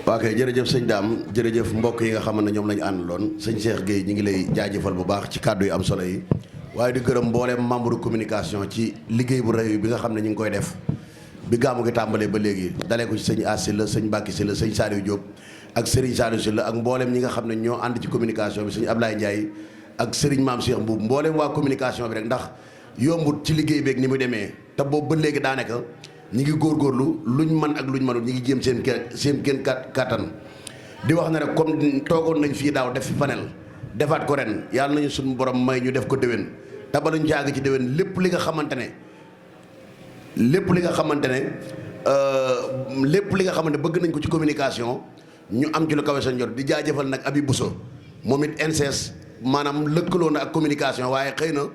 waa kay jërëjëf sëñ Dame jërëjëf mbokk yi nga xam ne ñoom lañu àndaloon sëñ Cheikh Gueye ñi ngi lay jaajëfal bu baax ci kàddu yu am solo yi waaye di gërëm mbooleem membre communication ci liggéey bu rëy bi nga xam ne ñu ngi koy def bi gàmmu gi tàmbalee ba léegi dalee ko ci sëñ Assi la sëñ Mbacke si la sëñ Saliou Diop ak Serigne Saliou si la ak mbooleem ñi nga xam ne ñoo ànd ci communication bi sëñ Ablaye Ndiaye ak Serigne Maam Cheikh Mbuub mbooleem waa communication bi rek ndax yombut ci liggéey beeg ni mu demee te boobu ba léegi daanaka ñi ngi góorgóorlu luñ mën ak luñ mënul ñi ngi jéem seen kattan di wax ne rek comme toogoon nañ fii daaw def fi panel defaat ko ren yàlla nañu suñu borom may ñu def ko déwén te ba luñ jaag ci déwén lépp li nga xamante ne lépp li nga xamante bëgg nañ ko ci communication ñu am ci lu kawe sa njort di jaajëfal nag Abi Bousso moom it NCS maanaam lëkkaloo na ak communication waaye xëy na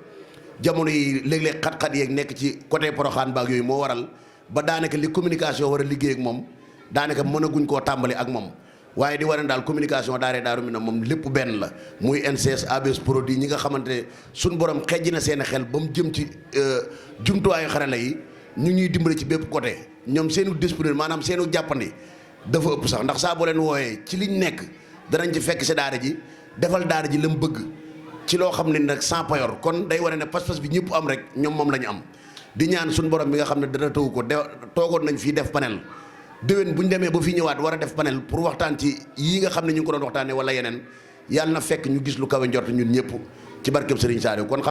jamono yi léeg-léeg xat-xat yeeg nekk ci côté Porokhane baag yooyu moo waral ba daanaka li communication war a liggéey ak moom daanaka mënaguñ koo tàmbali ak moom waaye di war daal communication daaree Daaru Minam moom lépp benn la muy NCS ABS produit ñi nga xamante ne suñ borom xejji na seen xel ba mu jëm ci jumtuwaayu xarala yi ñu ñuy dimbali ci bépp côté ñoom seenu disponible maanaam seenu jàppandi dafa ëpp sax ndax saa boo leen wooyee ci liñ nekk danañ ci fekk si daara ji defal daara ji la mu bëgg ci loo xam ne nag sans payor kon day wane ne pas-pas bi ñëpp am rek ñoom moom la ñu am di ñaan suñu borom bi nga xam ne dana taw ko toogoon nañ fii def panel déwén bu ñu demee ba fi ñëwaat war a def panel pour waxtaan ci yii nga xam ne ñu ngi ko doon waxtaanee wala yeneen yàlla na fekk ñu gis lu kawe njort ñun ñëpp ci barkeb Serigne Saliou kon